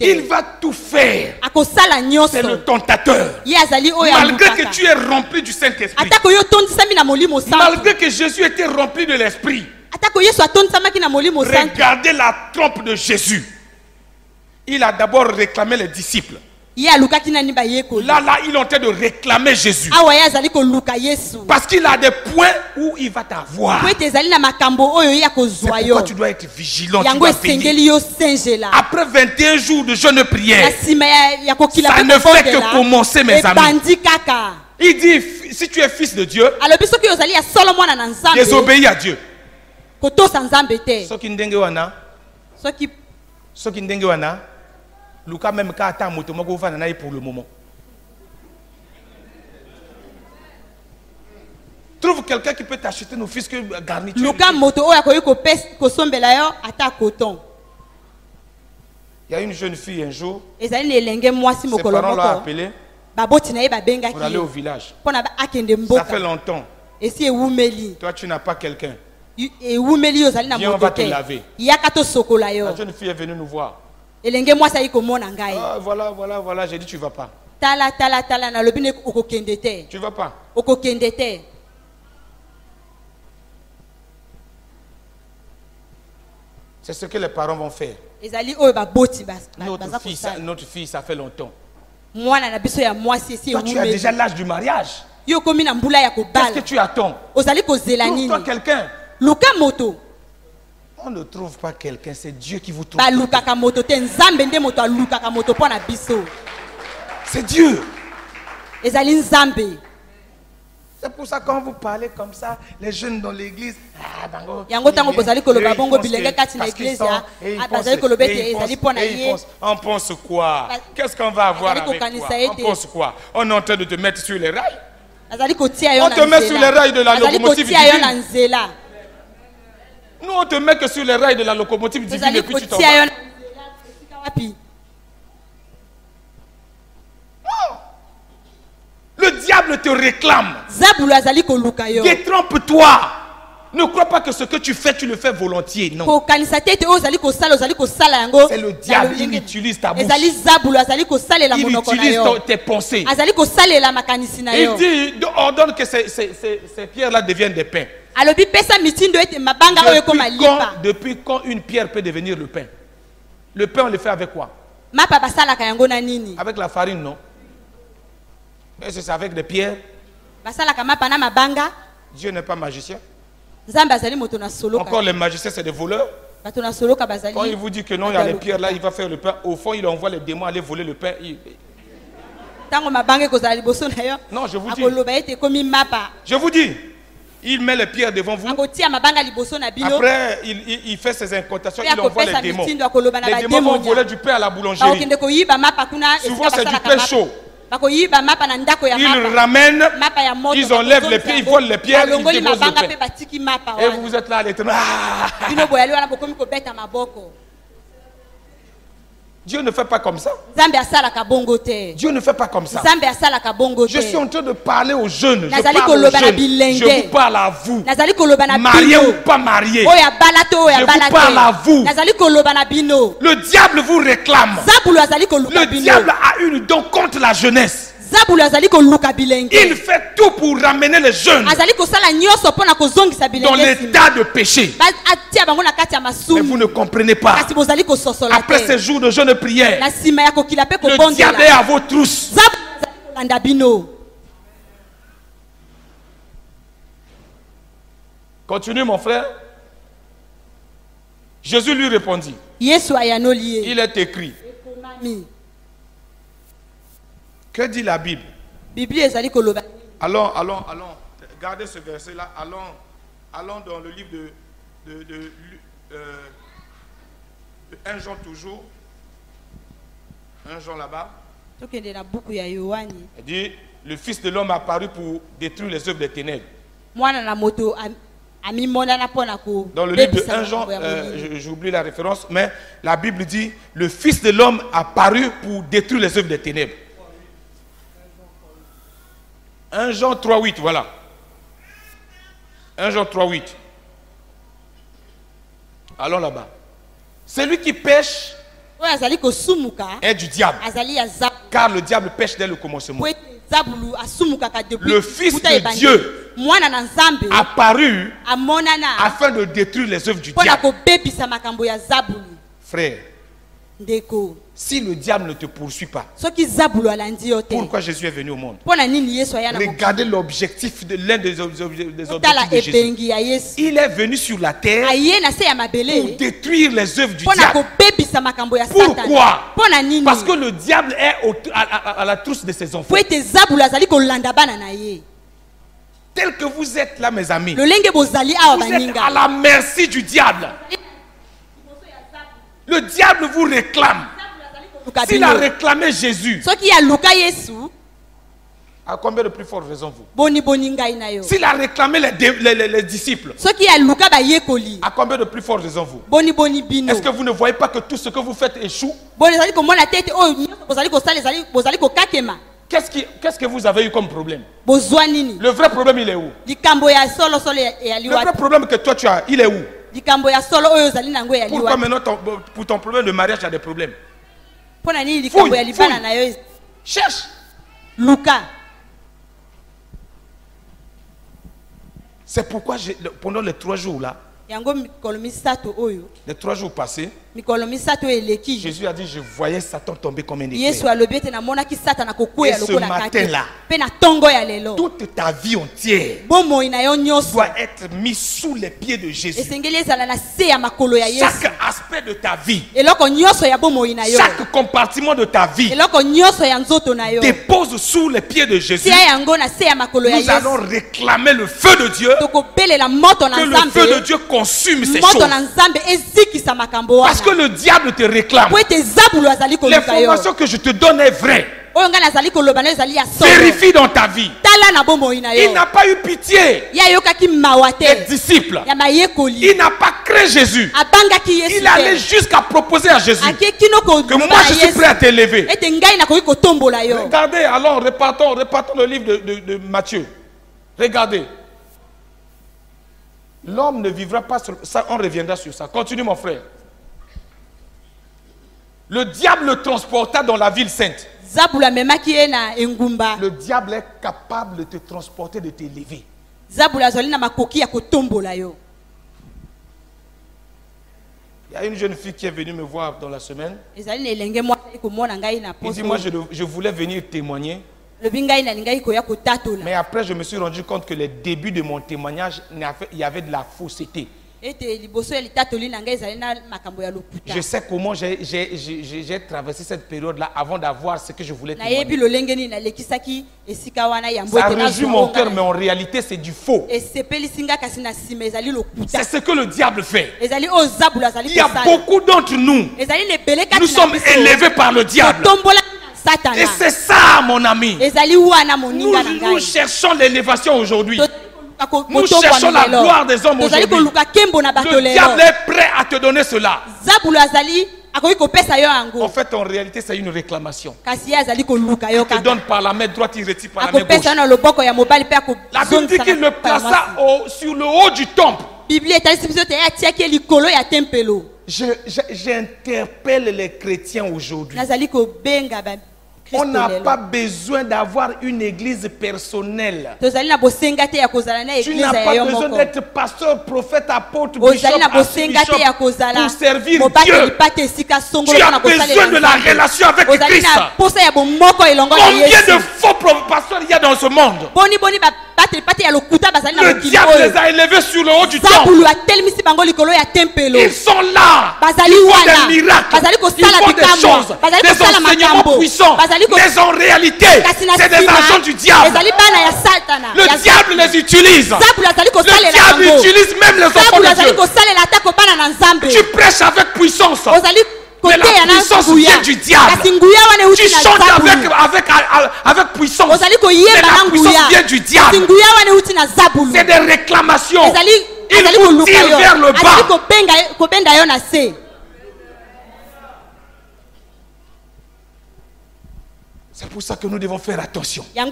Il va tout faire. C'est le tentateur. Malgré que tu es rempli du Saint-Esprit, malgré que Jésus était rempli de l'Esprit, regardez la trompe de Jésus. Il a d'abord réclamé les disciples. Là, il est en train de réclamer Jésus. Parce qu'il a des points où il va t'avoir. C'est pourquoi tu dois être vigilant. Tu dois veiller. Après 21 jours de jeûne et prière, ça ne fait que commencer, mes amis. Il dit, si tu es fils de Dieu, désobéis à Dieu. Lucas même quand attend moto moko va nanaï pour le moment. Trouve quelqu'un qui peut t'acheter nos fils que garniture. Lucas moto o yakoyi ko pes ko sombela yo ata coton. Il y a une jeune fille un jour. Ses parents l'ont appelé pour aller au village. Ça fait longtemps. Toi tu n'as pas quelqu'un. Viens, on va te laver. La jeune fille est venue nous voir. Voilà, j'ai dit tu vas pas. Tu vas pas. C'est ce que les parents vont faire. Notre fille, ça fait longtemps. Toi, tu as déjà l'âge du mariage. Qu'est-ce que tu attends? Trouve-toi quelqu'un. On ne trouve pas quelqu'un, c'est Dieu qui vous trouve. balukaka moto te nzambe nde moto alukaka moto mpo na biso. C'est Dieu. Ezali nzambe. C'est pour ça que quand vous parlez comme ça, les jeunes dans l'église, yango tango bozali koloba bongo bilenge kati na église ya bazali koloba ete ezali mpo na ye. On pense quoi? Qu'est-ce qu'on va avoir avec toi? On pense quoi? On est en train de te mettre sur les rails. On te met sur les rails de la locomotive divine. Nous on te met que sur les rails de la locomotive divine et puis tu t'en vas. Le diable te réclame. Détrompe-toi. Ne crois pas que ce que tu fais, tu le fais volontiers. Non. C'est le diable, il utilise ta bouche. Il utilise tes pensées. Il dit, ordonne que ces pierres-là deviennent des pains. Depuis quand une pierre peut devenir le pain? Le pain, on le fait avec quoi? Avec la farine, non? Est-ce que c'est avec des pierres? Dieu n'est pas magicien. Encore les magiciens, c'est des voleurs. Quand il vous dit que non, il y a les pierres là, il va faire le pain. Au fond, il envoie les démons aller voler le pain. Non, je vous dis. Je vous dis. Il met les pierres devant vous. Après, il fait ses incantations. Il envoie les démons. Les démons vont voler du pain à la boulangerie. Souvent, c'est du pain chaud. Ils ramènent, ils enlèvent les pieds, ils volent les pierres, ils déposent le pain. Et vous êtes là à l'éternel. Dieu ne fait pas comme ça. Dieu ne fait pas comme ça. Je suis en train de parler aux jeunes. Je parle aux jeunes. Je vous parle à vous. Marié ou pas marié. Je vous parle à vous. Le diable vous réclame. Le diable a une don contre la jeunesse. Il fait tout pour ramener les jeunes dans l'état de péché. Mais vous ne comprenez pas. Après ces jours de jeûne et prière, le diable est à vos trousses. Continue mon frère. Jésus lui répondit. Il est écrit. Que dit la Bible? Allons, gardez ce verset-là. Allons dans le livre de 1 Jean toujours. 1 Jean là-bas. Il dit, le Fils de l'homme a apparu pour détruire les œuvres des ténèbres. Dans le livre de 1 Jean, j'oublie la référence, mais la Bible dit, le Fils de l'homme a apparu pour détruire les œuvres des ténèbres. 1 Jean 3,8, voilà. 1 Jean 3,8. Allons là-bas. Celui qui pêche est du diable. Car le diable pêche dès le commencement. Le Fils de Dieu apparu afin de détruire les œuvres du diable. Frère, si le diable ne te poursuit pas, pourquoi Jésus est venu au monde? Regardez l'objectif de l'un des objectifs de Jésus. Il est venu sur la terre pour détruire les œuvres du diable. Pourquoi? Parce que le diable est à la trousse de ses enfants. Tel que vous êtes là, mes amis, vous êtes à la merci du diable. Le diable vous réclame. S'il a réclamé Jésus, à combien de plus fortes raisons vous? S'il a réclamé les disciples, à combien de plus fortes raisons vous? Est-ce que vous ne voyez pas que tout ce que vous faites échoue? Qu'est-ce que vous avez eu comme problème? Le vrai problème, il est où? Le vrai problème que toi tu as, il est où? Pourquoi maintenant pour ton problème de mariage, tu as des problèmes? Fouille. Cherche. C'est pourquoi pendant les 3 jours là, les 3 jours passés, mikolo misato eleki. Jésus a dit, je voyais Satan tomber comme un Yesu éclair. alobi ete namonaki Satana kokwea Et ce lokola matin-là, kake. Pe na tongo ya lelo. toute ta vie entière Bomoi na yo nyonso doit être mise sous les pieds de Jésus. esengeli ezala na se ya makolo ya Yesu. Chaque aspect de ta vie, Eloko nyonso ya bomoi na yo. chaque compartiment de ta vie, Eloko nyonso ya nzoto na yo. dépose sous les pieds de Jésus. Tia yango na se ya makolo ya Nous allons Yesu. réclamer le feu de Dieu, Tokobelela moto na que le feu de Nzambe. Dieu consume ces Moto choses. na Nzambe ezikisa makambo wana. Parce que le diable te réclame. Po ete zabulu azali koluka yo. L'information que je te donne est vraie. Oyo nga nazali koloba na ezali ya solo. Vérifie dans ta vie. Tala na bomoi na Il yo. n'a pas eu pitié Ya yokaki mawa des te. disciples. Ya mayekoli. Il n'a pas créé Jésus. Abangaki Yesu. Il allait jusqu'à proposer à Jésus Ake kino ko que moi je suis prêt à t'élever. ete ngai nakoki kotombola yo. Regardez, alors repartons le livre de Matthieu. Regardez. L'homme ne vivra pas sur ça, on reviendra sur ça. Continue mon frère. Le diable le transporta dans la ville sainte. Zabula memaki ye na engumba. Le diable est capable de te transporter, de t'élever. Zabula zoli na makoki ya kotombola yo. Il y a une jeune fille qui est venue me voir dans la semaine. Ezali na elenge mwa komona ngai na Il dit, poso. moi je voulais venir témoigner. Lobi ngai na lingai ko ya kotatola. Mais après je me suis rendu compte que les débuts de mon témoignage, il y avait de la fausseté. Ete liboso ya litatoli na ngai ezali na makambo ya lokuta. Je sais comment j'ai traversé cette période-là avant d'avoir ce que je voulais Na yebi témoigner. lolenge ni na lekisaki esika wana ya Ça mbote na résume mon cœur, mais en réalité c'est du faux. esepeli singa kasi na sima ezali lokuta. C'est ce que le diable fait. Ezali o zabula azali Il y a kosala. beaucoup d'entre nous. Ezali lebele kati Nous na sommes biso. élevés par le diable. Tombola na Satana. Et c'est ça, mon ami. Ezali wana moninga na Nous ngai. cherchons l'élévation aujourd'hui. Nous cherchons la gloire des hommes aujourd'hui. Le diable est prêt à te donner cela. En fait, en réalité, c'est une réclamation. Il te donne par la main droite, il retire par la main gauche. La Bible dit qu'il le plaça sur le haut du temple. J'interpelle les chrétiens aujourd'hui. On n'a pas besoin d'avoir une église personnelle. Tu n'as pas besoin d'être pasteur, prophète, apôtre, bishop, archbishop pour servir Dieu. Tu as besoin de la relation avec Christ. Combien de faux pasteurs il y a dans ce monde? Le diable les a élevés sur le haut du temple. Ils sont là. Ils font des miracles. Ils font des choses. Des enseignements puissants. Mais en réalité, c'est des agents du diable. Le diable les utilise. Le diable utilise même les enfants de Dieu. Tu prêches avec puissance. Mais la puissance vient du diable. Tu chantes avec puissance. Mais la puissance vient du diable. C'est des réclamations. Il vous tire vers le bas. C'est pour ça que nous devons faire attention. Nous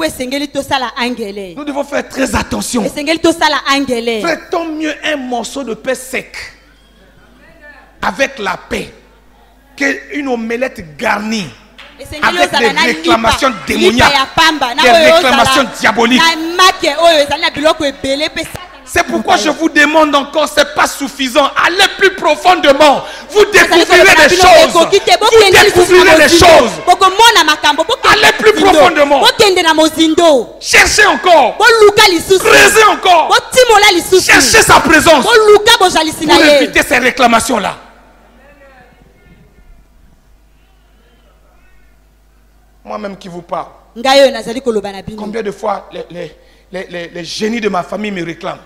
devons faire très attention. Fait-on mieux un morceau de pain sec avec la paix qu'une omelette garnie avec des réclamations démoniaques, des réclamations diaboliques? C'est pourquoi je vous demande encore, ce n'est pas suffisant. Allez plus profondément. Vous découvrirez les choses. Vous découvrirez les choses. Allez plus profondément. Cherchez encore. Creusez encore. Cherchez sa présence pour éviter ces réclamations-là. Moi-même qui vous parle. Combien de fois les génies de ma famille me réclament.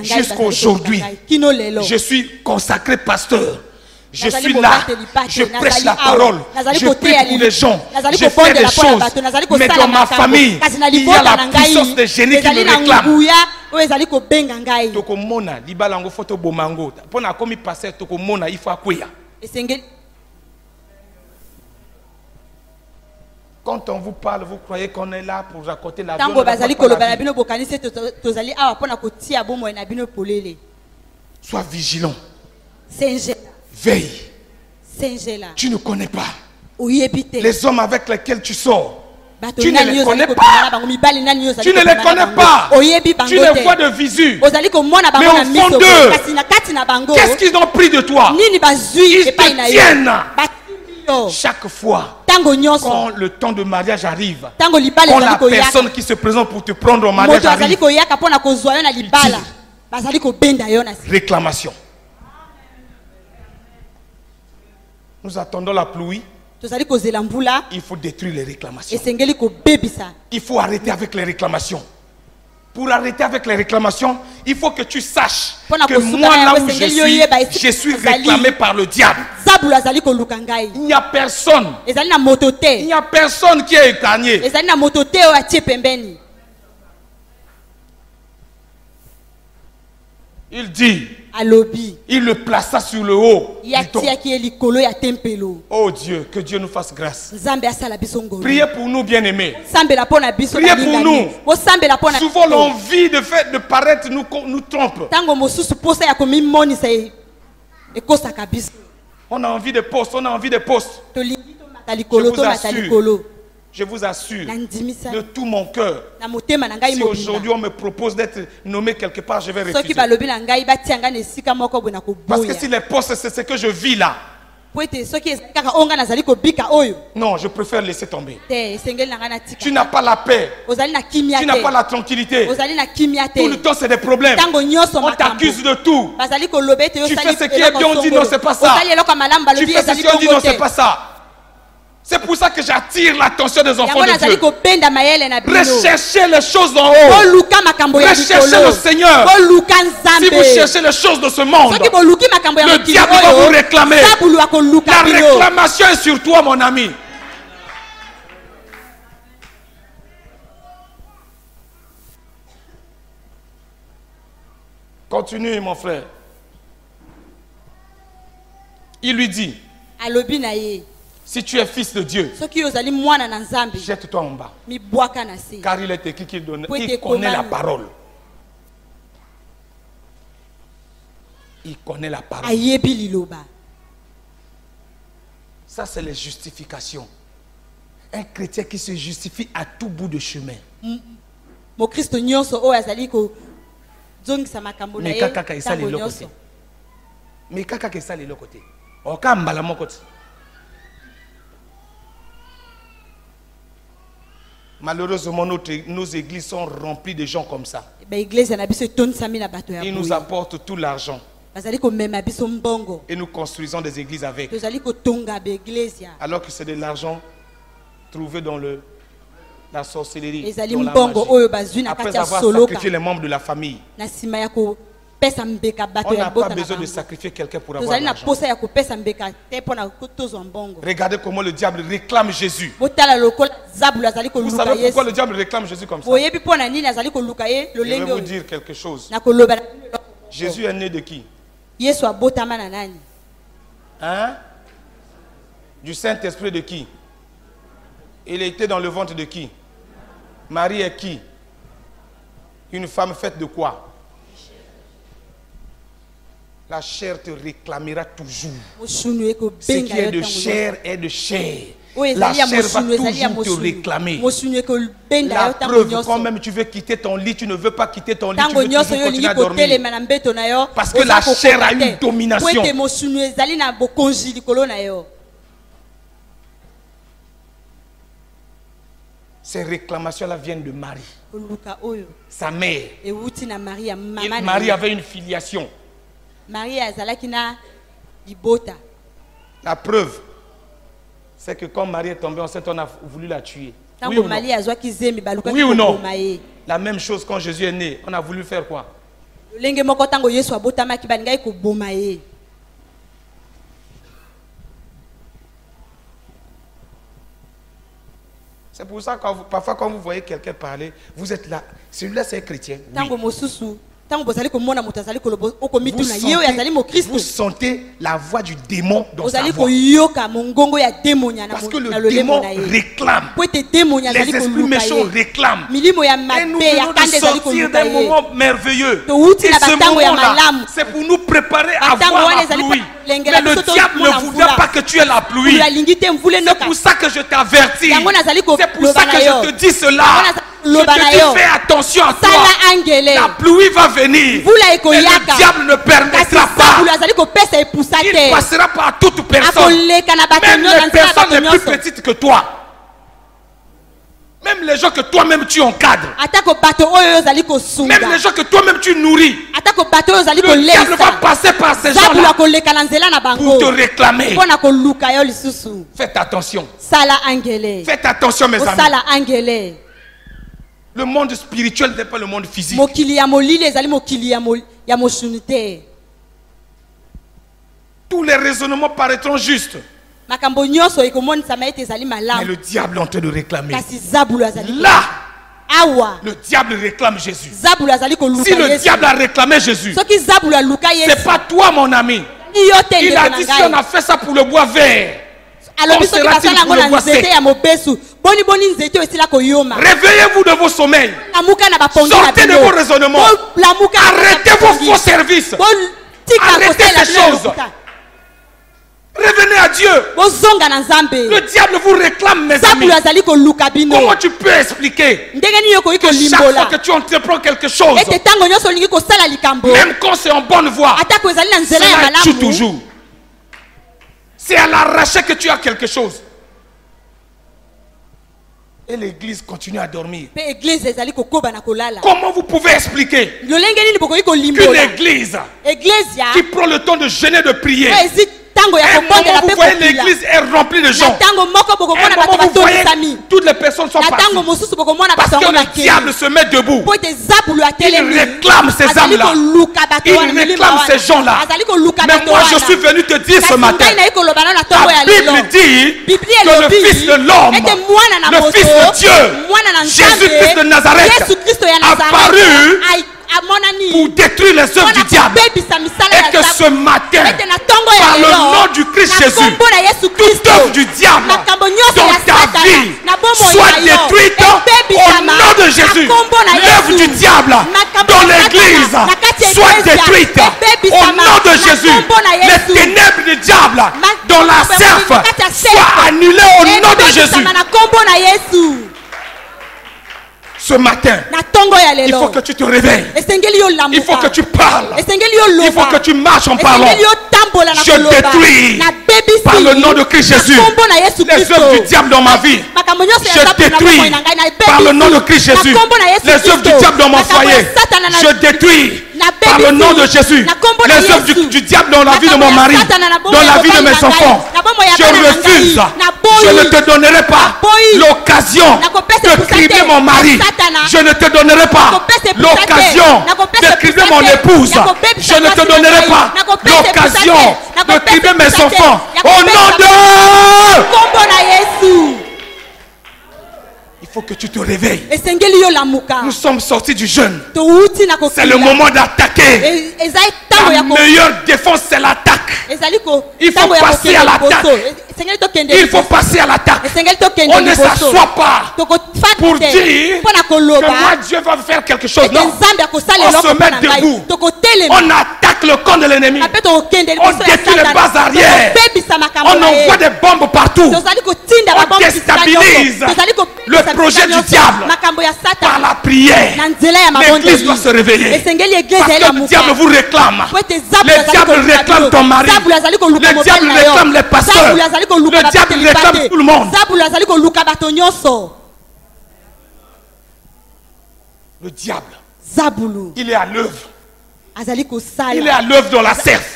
Jusqu'aujourd'hui, je suis consacré pasteur. Je suis là, je prêche la parole, je prie pour les gens, je fais des choses. Mais dans ma famille, il y a la puissance des génies qui me réclament. Tokomona, libalango photo bomango. Pona komi passer tokomona, il faut akweya. Quand on vous parle, vous croyez qu'on est là pour raconter la vie. Sois vigilant. Veille. Tu ne connais pas les hommes avec lesquels tu sors. Tu ne les connais pas. Tu ne les connais pas. Tu les vois de visu. Mais au fond d'eux, qu'est-ce qu'ils ont pris de toi? Ils te tiennent. Chaque fois, quand le temps de mariage arrive, quand la personne qui se présente pour te prendre au mariage arrive, réclamation. Nous attendons la pluie. Il faut détruire les réclamations. Il faut arrêter avec les réclamations. Pour arrêter avec les réclamations, il faut que tu saches que moi, là où je suis réclamé par le diable. Il n'y a personne. Il n'y a personne qui est épargné. Il dit, il le plaça sur le haut. Oh Dieu, que Dieu nous fasse grâce. Priez pour nous, bien-aimés. Priez pour nous. Souvent l'envie de paraître nous trompe. On a envie de poste, on a envie de poste. Je vous assure, de tout mon cœur, si aujourd'hui on me propose d'être nommé quelque part, je vais refuser. Parce que si les postes, c'est ce que je vis là. Non, je préfère laisser tomber. Tu n'as pas la paix. Tu n'as pas la tranquillité. Tout le temps, c'est des problèmes. On t'accuse de tout. Tu fais ce qui est bien, on dit non, c'est pas ça. Tu fais ce qui est on dit non, c'est pas ça. C'est pour ça que j'attire l'attention des enfants de Dieu. Recherchez les choses d'en haut. Recherchez le Seigneur. Si vous cherchez les choses de ce monde, le diable va vous réclamer. La réclamation est sur toi, mon ami. Continue, mon frère. Il lui dit, si tu es fils de Dieu, jette-toi en bas. Car il est écrit qu'il connaît la parole. Il connaît la parole. Ça, c'est les justifications. Un chrétien qui se justifie à tout bout de chemin. Mais kaka isa le côté. Mais kaka isa le côté. Okamba la mon côté. Malheureusement, nos églises sont remplies de gens comme ça. Ils nous apportent tout l'argent. Et nous construisons des églises avec. Alors que c'est de l'argent trouvé dans la sorcellerie. Dans la magie. Après avoir sacrifié les membres de la famille. On n'a pas besoin de sacrifier quelqu'un pour avoir l'argent. Regardez comment le diable réclame Jésus. Vous savez pourquoi le diable réclame Jésus comme ça? Je vais vous dire quelque chose. Jésus est né de qui? Hein? Du Saint-Esprit de qui? Il était dans le ventre de qui? Marie est qui? Une femme faite de quoi? La chair te réclamera toujours. Ce qui est de chair est de chair. La chair va toujours te réclamer. La preuve, quand même tu veux quitter ton lit, tu ne veux pas quitter ton lit, tu veux toujours continuer à dormir. Parce que la chair a une domination. Ces réclamations-là viennent de Marie. Sa mère. Marie avait une filiation. La preuve, c'est que quand Marie est tombée enceinte, on a voulu la tuer. Oui ou non? Oui ou non? La même chose quand Jésus est né, on a voulu faire quoi? C'est pour ça que parfois quand vous voyez quelqu'un parler, vous êtes là, celui-là c'est un chrétien. Oui. Vous sentez la voix du démon dans sa voix. Parce que le démon réclame. Les esprits méchants réclament. Et nous venons de sortir d'un moment merveilleux. Et ce moment-là, c'est pour nous préparer à voir la pluie. Mais le diable ne voudra pas que tu aies la pluie. C'est pour ça que je t'avertis. C'est pour ça que je te dis cela. Je te dis, fais attention à toi. La pluie va venir. Mais le diable ne permettra pas. Il passera par toute personne. Même les personnes les plus petites que toi. Même les gens que toi-même tu encadres. Même les gens que toi-même tu nourris. Le diable va passer par ces gens-là pour te réclamer. Faites attention. Faites attention, mes amis. Le monde spirituel n'est pas le monde physique. Tous les raisonnements paraîtront justes. Mais le diable est en train de réclamer. Là, le diable réclame Jésus. Si le diable a réclamé Jésus, c'est pas toi, mon ami. Il a dit, si on a fait ça pour le bois vert, on sera-t-il pour le bois sec? Réveillez-vous de vos sommeils. Sortez de vos raisonnements. Arrêtez vos faux services. Arrêtez ces choses. Revenez à Dieu. Le diable vous réclame, mes amis. Comment tu peux expliquer que chaque fois que tu entreprends quelque chose, même quand c'est en bonne voie, cela tue toujours. C'est à l'arraché que tu as quelque chose. Et l'église continue à dormir. Comment vous pouvez expliquer qu'une église qui prend le temps de jeûner, de prier, et moment vous voyez l'église est remplie de gens, et moment vous voyez toutes les personnes sont parties, parce que le diable se met debout, il réclame ces âmes-là, il réclame ces gens-là. Mais moi je suis venu te dire ce matin, la Bible dit que le Fils de l'homme, le Fils de Dieu, Jésus-Christ de Nazareth, a apparu pour détruire les œuvres du diable. Et que ce matin, par le nom du Christ Jésus, toute œuvre du diable dans ta vie soit détruite au nom de Jésus. L'œuvre du diable dans l'église soit détruite au nom de Jésus. Les ténèbres du diable dans la serfe soient annulées au nom de Jésus. Ce matin, il faut que tu te réveilles. Il faut que tu parles. Il faut que tu marches en parlant. Je détruis par le nom de Christ Jésus les œuvres du diable dans ma vie. Je détruis par le nom de Christ Jésus les œuvres du diable dans mon foyer. Je détruis par le nom de Jésus les œuvres du diable dans la vie de mon mari, dans la vie de mes enfants. Je refuse. Je ne te donnerai pas l'occasion de crier mon mari. Je ne te donnerai pas l'occasion de crier mon épouse. Je ne te donnerai pas l'occasion de crier mes enfants. Au nom de... Il faut que tu te réveilles. Nous sommes sortis du jeûne. C'est le moment d'attaquer. La meilleure défense, c'est l'attaque. Il faut passer à l'attaque. Il faut passer à l'attaque. On ne s'assoit pas pour dire que moi Dieu va faire quelque chose. Non. On se met debout. On attaque le camp de l'ennemi. On détruit les bases arrière. On envoie des bombes partout. On déstabilise le projet du diable par la prière. L'église doit se réveiller. Parce que le diable vous réclame. Le diable réclame ton mari. Le diable réclame les pasteurs. Le diable réclame tout le monde. Le diable, il est à l'œuvre. Il est à l'œuvre dans la serfe.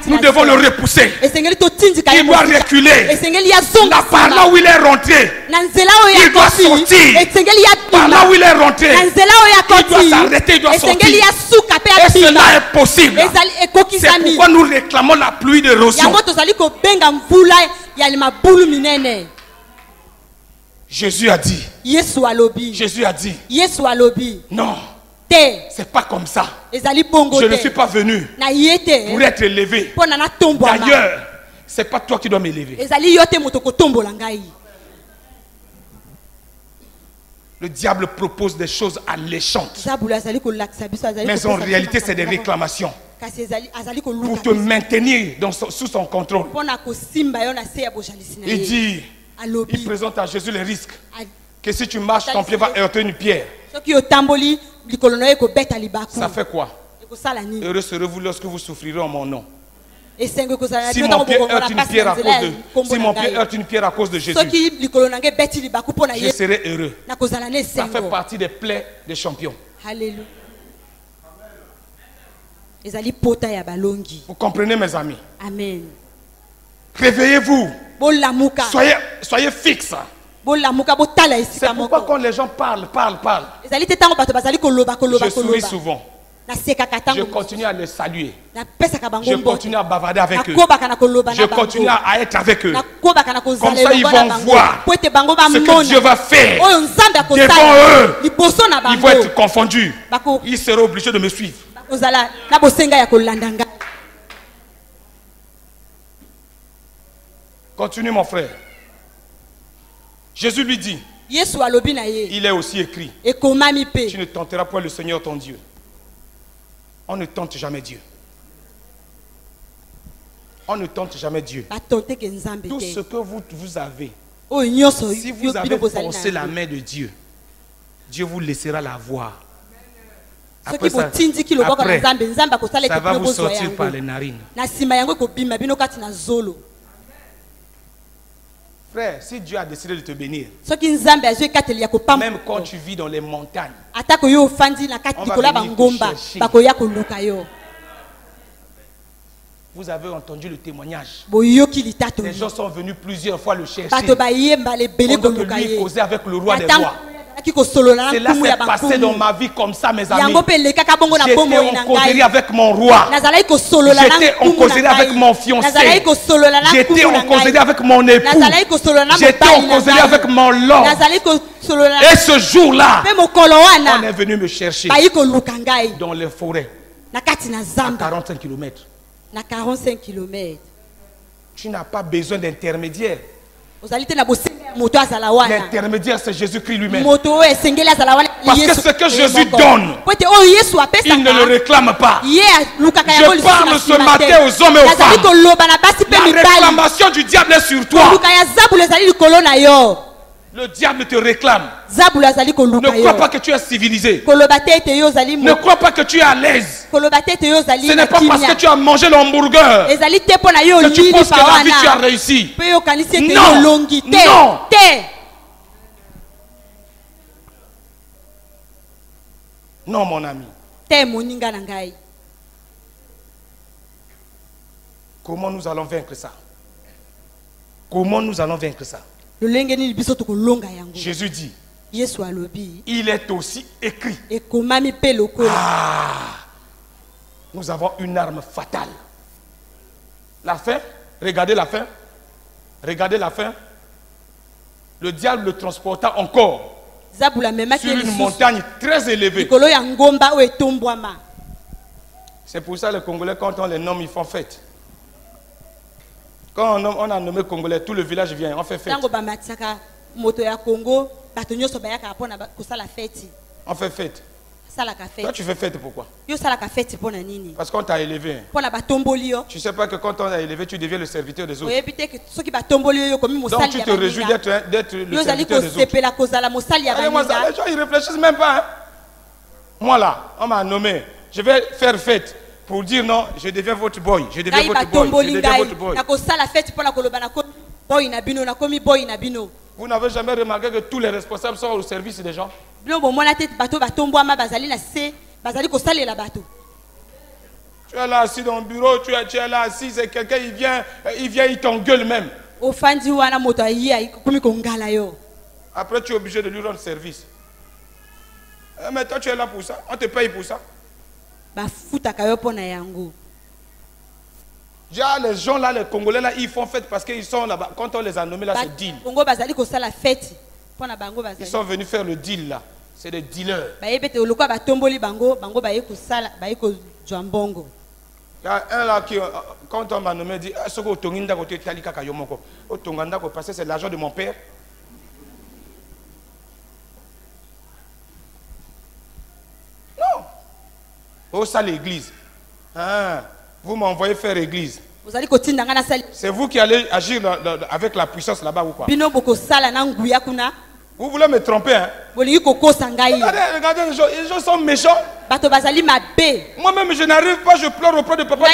Nous devons le repousser. Il doit reculer. Là, par là où il est rentré, il doit sortir. Par là où il est rentré, il doit s'arrêter, il doit sortir. Et cela est possible. C'est pourquoi nous réclamons la pluie d'érosion. Jésus a dit. Jésus a dit. Non. C'est pas comme ça. Je ne suis pas venu pour être élevé. D'ailleurs, c'est pas toi qui dois m'élever. Le diable propose des choses alléchantes. Mais en réalité, c'est des réclamations. pour te maintenir sous son contrôle. Il dit, il présente à Jésus les risques. Que si tu marches, ton pied va heurter une pierre. Ça fait quoi? Heureux serez-vous lorsque vous souffrirez en mon nom. Si mon pied heurte une pierre à cause de, si mon pied heurte une pierre à cause de Jésus, je serai heureux. Ça fait partie des plaies des champions. Alléluia. Vous comprenez, mes amis? Amen. Réveillez-vous. Soyez fixe. C'est pourquoi quand les gens parlent, je souris souvent. Je continue à les saluer. Je continue à bavarder avec eux. Je continue à être avec eux. Comme ça, ils vont voir ce que Dieu va faire devant eux. Ils vont être confondus. Ils seront obligés de me suivre. Continue, mon frère. Jésus lui dit, il est aussi écrit, tu ne tenteras point le Seigneur ton Dieu. On ne tente jamais Dieu. On ne tente jamais Dieu. Tout ce que vous avez, si vous avez forcé la main de Dieu, Dieu vous laissera la voir. Après, ça va vous sortir par les narines. Frère, si Dieu a décidé de te bénir, même quand tu vis dans les montagnes, on va venir te chercher. Vous avez entendu le témoignage. Les gens sont venus plusieurs fois le chercher. Pendant que lui causait avec le roi des rois. Cela s'est passé dans ma vie comme ça, mes amis. J'étais en causerie avec mon roi. J'étais en causerie avec mon fiancé. J'étais en causerie avec mon époux. J'étais en causerie avec mon lord. Et ce jour-là, on est venu me chercher dans les forêts à 45 km. Tu n'as pas besoin d'intermédiaire. L'intermédiaire, c'est Jésus-Christ lui-même. Parce que ce que Jésus donne, il ne le réclame pas. Je parle ce matin aux hommes et aux femmes. La réclamation du diable est sur toi. Le diable te réclame. Ne crois pas que tu es civilisé. Ne crois pas que tu es à l'aise. Ce n'est pas parce que tu as mangé l'hamburger que tu penses que la vie tu as réussi. Non, non. Non, mon ami. Comment nous allons vaincre ça? Comment nous allons vaincre ça? Jésus dit, il est aussi écrit. Nous avons une arme fatale. La faim, regardez la faim. Regardez la faim. Le diable le transporta encore sur une montagne très élevée. C'est pour ça les Congolais, quand on les nomme, ils font fête. Quand on a nommé Congolais, tout le village vient, on fait fête. On fait fête. Toi, tu fais fête pourquoi? Parce qu'on t'a élevé. Tu ne sais pas que quand on t'a élevé, tu deviens le serviteur des autres. Donc tu te réjouis d'être le serviteur des autres. Allez, moi, ça, les gens, ils ne réfléchissent même pas. Hein? Moi là, on m'a nommé. Je vais faire fête pour dire non, je deviens votre boy. Je deviens votre boy. Je deviens votre boy. Vous n'avez jamais remarqué que tous les responsables sont au service des gens? Tu es là assis dans le bureau, tu es là assis, et quelqu'un il t'engueule même. Après tu es obligé de lui rendre service. Mais toi tu es là pour ça, on te paye pour ça. Déjà, les gens là, les Congolais là, ils font fête parce qu'ils sont là-bas. Quand on les a nommés là, c'est deal. Ils sont venus faire le deal là. C'est des dealers. Il y a un là qui, quand on m'a nommé, dit c'est l'argent de mon père. Non. Oh, ça l'église. Ah, vous m'envoyez faire église. C'est vous qui allez agir avec la puissance là-bas ou quoi? Vous voulez me tromper, hein? Regardez, les gens sont méchants. Moi-même, je n'arrive pas, je pleure auprès de papa.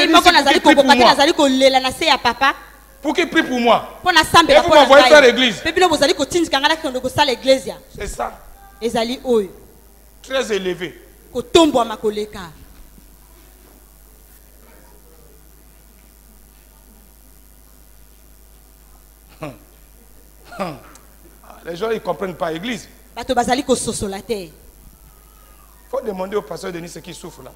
Pour qu'il prie pour moi. Et vous m'envoyez faire l'église. C'est ça. Très élevé. Les gens ils ne comprennent pas l'église. Il faut demander au pasteur Denis ce qui souffre là.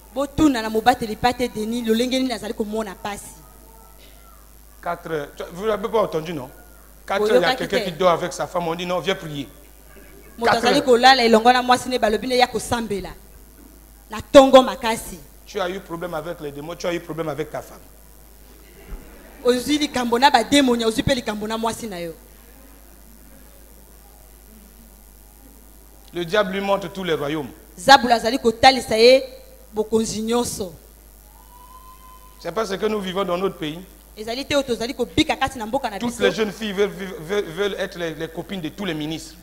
4 heures. Vous n'avez pas entendu, non? 4 heures, il y a quelqu'un qui dort avec sa femme. On dit non, viens prier. 4 heures. Tu as eu problème avec les démons, tu as eu problème avec ta femme. Le diable lui montre tous les royaumes. C'est pas ce que nous vivons dans notre pays. Toutes les jeunes filles veulent être les copines de tous les ministres.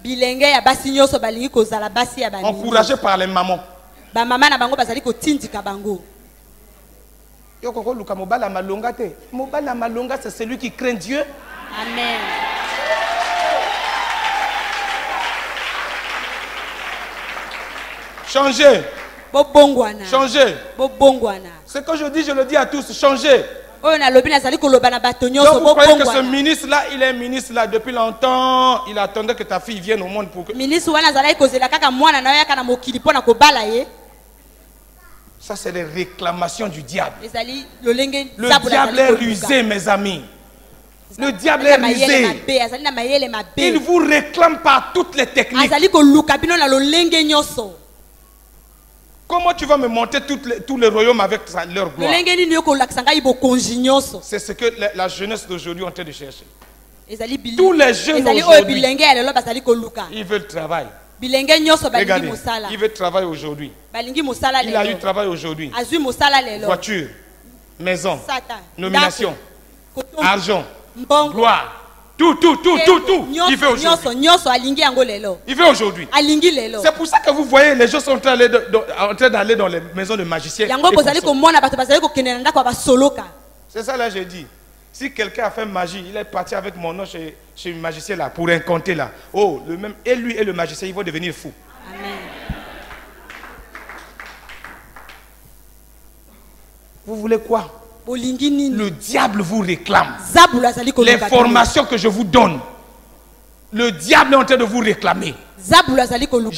Encouragées par les mamans. C'est celui qui craint Dieu. Amen. Changez. Changez. Ce que je dis, je le dis à tous. Changez. Donc vous croyez que ce ministre-là, il est ministre là depuis longtemps. Il attendait que ta fille vienne au monde pour que... Ça, c'est les réclamations du diable. Le diable est rusé, mes amis. Le diable est rusé. Il vous réclame par toutes les techniques. Comment tu vas me monter tous les royaumes avec leur gloire? C'est ce que la jeunesse d'aujourd'hui est en train de chercher. Tous les jeunes aujourd'hui, ils veulent travail. Regardez, il veut travailler aujourd'hui. Il a eu travail aujourd'hui. Voiture, maison, nomination, argent, gloire. Tout. Il fait aujourd'hui. C'est pour ça que vous voyez, les gens sont en train d'aller dans les maisons de magiciens. C'est ça là, j'ai dit. Si quelqu'un a fait magie, il est parti avec mon nom chez le magicien là, pour incanter là. Oh, et lui et le magicien, ils vont devenir fous. Amen. Vous voulez quoi? Le diable vous réclame. Les formations que je vous donne, le diable est en train de vous réclamer.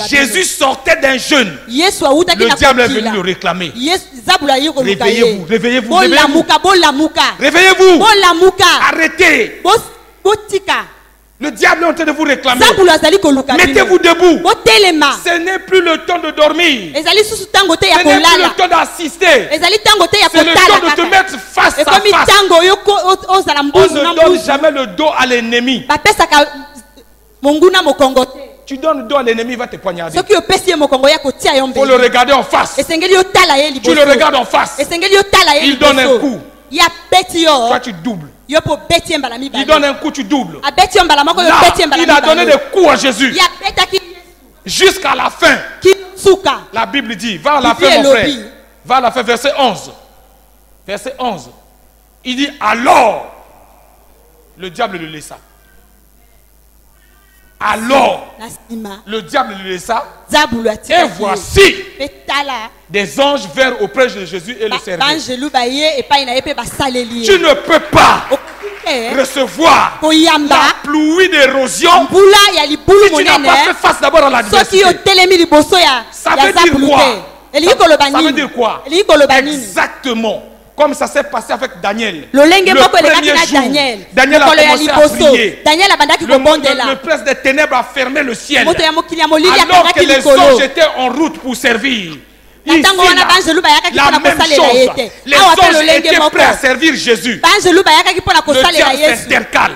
Jésus sortait d'un jeûne. Le diable est venu le réclamer. Réveillez-vous, réveillez-vous, réveillez-vous. Arrêtez. Le diable est en train de vous réclamer. Mettez-vous debout. Ce n'est plus le temps de dormir. Ce n'est plus le temps d'assister. C'est le temps de te mettre face à face. On ne donne jamais le dos à l'ennemi. Tu donnes le dos à l'ennemi, il va te poignarder. Il faut le regarder en face. Tu le regardes en face. Il donne un coup. Toi tu doubles. Il donne un coup, tu doubles. Là, il a donné des coups à Jésus. Jusqu'à la fin. La Bible dit, va à la fin mon frère. Va à la fin, verset 11. Verset 11. Il dit, alors, le diable le laissa. Alors, le diable le laissa. Et voici, des anges vinrent auprès de Jésus et le servirent. Tu ne peux pas recevoir la pluie d'érosion si tu n'as pas fait face d'abord à l'adversité. Ça veut dire quoi? Ça veut dire quoi? Exactement comme ça s'est passé avec Daniel. Le premier jour, Daniel a commencé à prier. Le prince des ténèbres a fermé le ciel. Alors que les anges étaient en route pour servir. Ici, là, la même chose. Les anges étaient prêts à servir Jésus. Le diable s'intercale.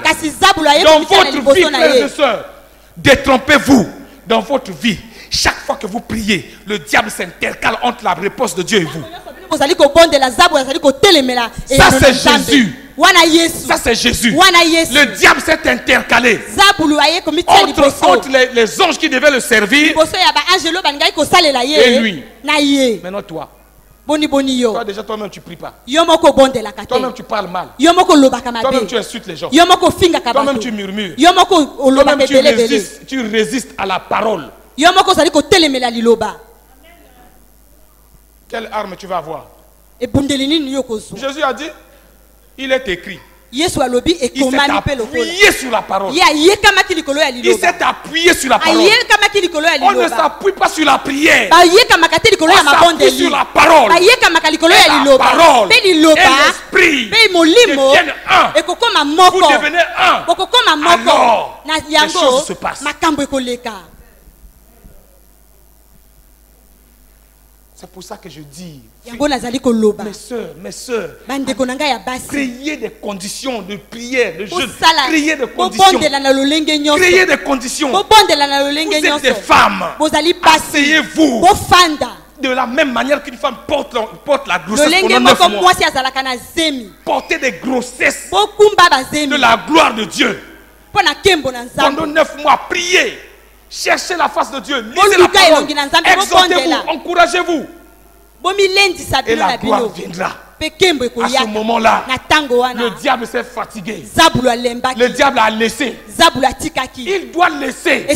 Dans votre vie, frères et sœurs, détrompez-vous dans votre vie. Chaque fois que vous priez, le diable s'intercale entre la réponse de Dieu et vous. Ça c'est Jésus. Ça c'est Jésus. Le diable s'est intercalé entre les anges qui devaient le servir et lui. Maintenant toi. Toi déjà toi-même tu pries pas. Toi-même tu parles mal. Toi-même tu insultes les gens. Toi-même tu murmures. Toi-même tu résistes à la parole. Quelle arme tu vas avoir? Jésus a dit, il est écrit. Il s'est appuyé sur la parole. Il s'est appuyé sur la parole. On ne s'appuie pas sur la prière. On s'appuie sur la parole. Et la parole et l'esprit deviennent un. Vous devenez un. Alors, les choses se passent. C'est pour ça que je dis, mes soeurs, créez des conditions de prière, de jeûne. Créez des conditions. Créez des conditions. Vous êtes des femmes. Asseyez-vous. De la même manière qu'une femme porte la grossesse pendant 9 mois. Portez des grossesses de la gloire de Dieu. Pendant 9 mois, priez. Cherchez la face de Dieu. Lisez la parole. Exhortez-vous. Encouragez-vous. Et la gloire viendra. À ce moment-là, le diable s'est fatigué. Le diable a laissé. Il doit laisser.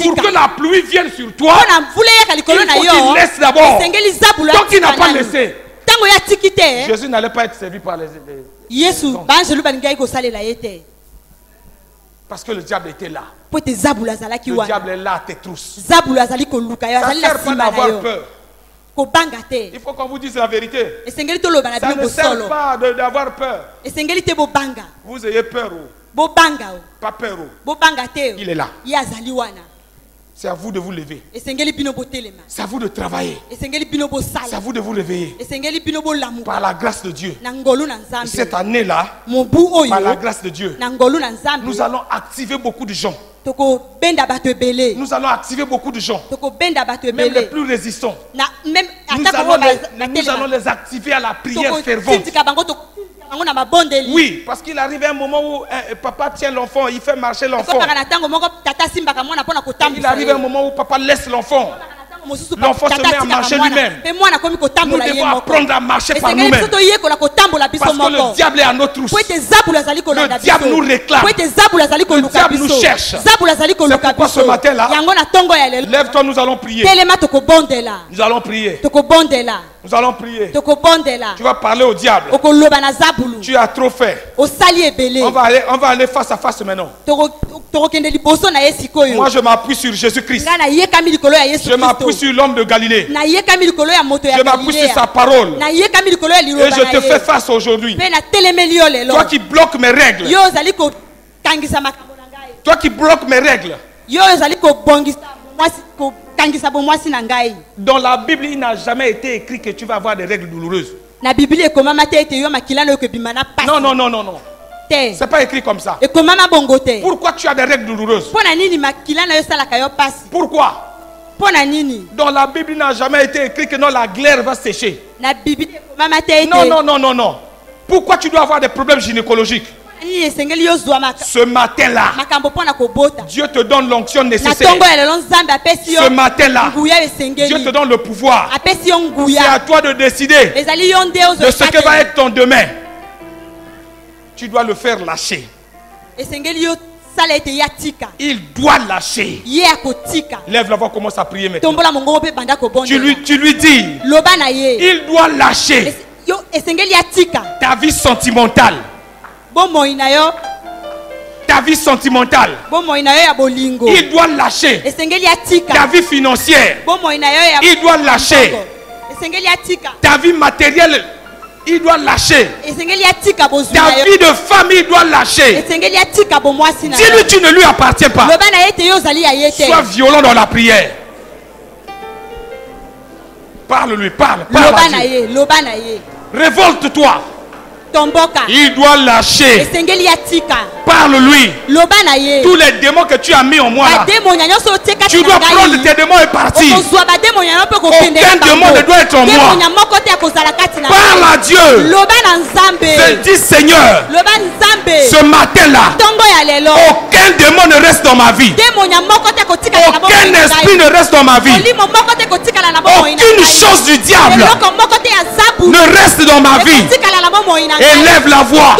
Pour que la pluie vienne sur toi, il faut qu'il laisse d'abord. Donc il n'a pas laissé. Jésus n'allait pas être servi par les parce que le diable était là. Le diable est là à tes trousses. Ça ne sert pas d'avoir peur. Il faut qu'on vous dise la vérité. Ça ne sert pas d'avoir peur. Vous ayez peur. Pas peur. Il est là. C'est à vous de vous lever. C'est à vous de travailler. C'est à vous de vous réveiller. Par la grâce de Dieu. Cette année-là, par la grâce de Dieu, nous allons activer beaucoup de gens. Nous allons activer beaucoup de gens. Même les plus résistants. Nous allons les activer à la prière fervente. Oui, parce qu'il arrive un moment où papa tient l'enfant, il fait marcher l'enfant. Il arrive un moment où papa laisse l'enfant. L'enfant se met à marcher lui-même. Nous devons apprendre à marcher par nous-mêmes. Parce que le diable est à notre trousse. Le diable nous réclame. Le diable nous cherche. C'est pourquoi ce matin-là, lève-toi, nous allons prier. Nous allons prier. Nous allons prier. Tu vas parler au diable. Tu as trop fait. On va aller face à face maintenant. Moi je m'appuie sur Jésus-Christ. Je m'appuie sur l'homme de Galilée. Je m'appuie sur sa parole. Et je te fais face aujourd'hui. Toi qui bloques mes règles. Toi qui bloques mes règles. Dans la Bible, il n'a jamais été écrit que tu vas avoir des règles douloureuses. Non, non, non, non, non. C'est pas écrit comme ça. Pourquoi tu as des règles douloureuses? Pourquoi? Dans la Bible, il n'a jamais été écrit que non, la glaire va sécher. Non, non, non, non, non. Pourquoi tu dois avoir des problèmes gynécologiques? Ce matin-là, Dieu te donne l'onction nécessaire. Ce matin-là, Dieu te donne le pouvoir. C'est à toi de décider de ce que va être ton demain. Tu dois le faire lâcher. Il doit lâcher. Lève la voix, commence à prier maintenant. Tu lui dis, il doit lâcher ta vie sentimentale. Ta vie sentimentale. Il doit lâcher ta vie financière. Il doit lâcher ta vie matérielle. Il doit lâcher ta vie de famille. Il doit lâcher. Dis-lui, tu ne lui appartiens pas. Sois violent dans la prière. Parle-lui, parle à Dieu. Révolte-toi. Il doit lâcher. Parle-lui. Tous les démons que tu as mis en moi là, tu dois prendre tes démons et partir. Aucun démon ne doit être en moi. Parle à Dieu. Dis Seigneur, ce matin-là, aucun démon ne reste dans ma vie. Aucun esprit ne reste dans ma vie. Aucune chose du diable ne reste dans ma vie. Élève la voix.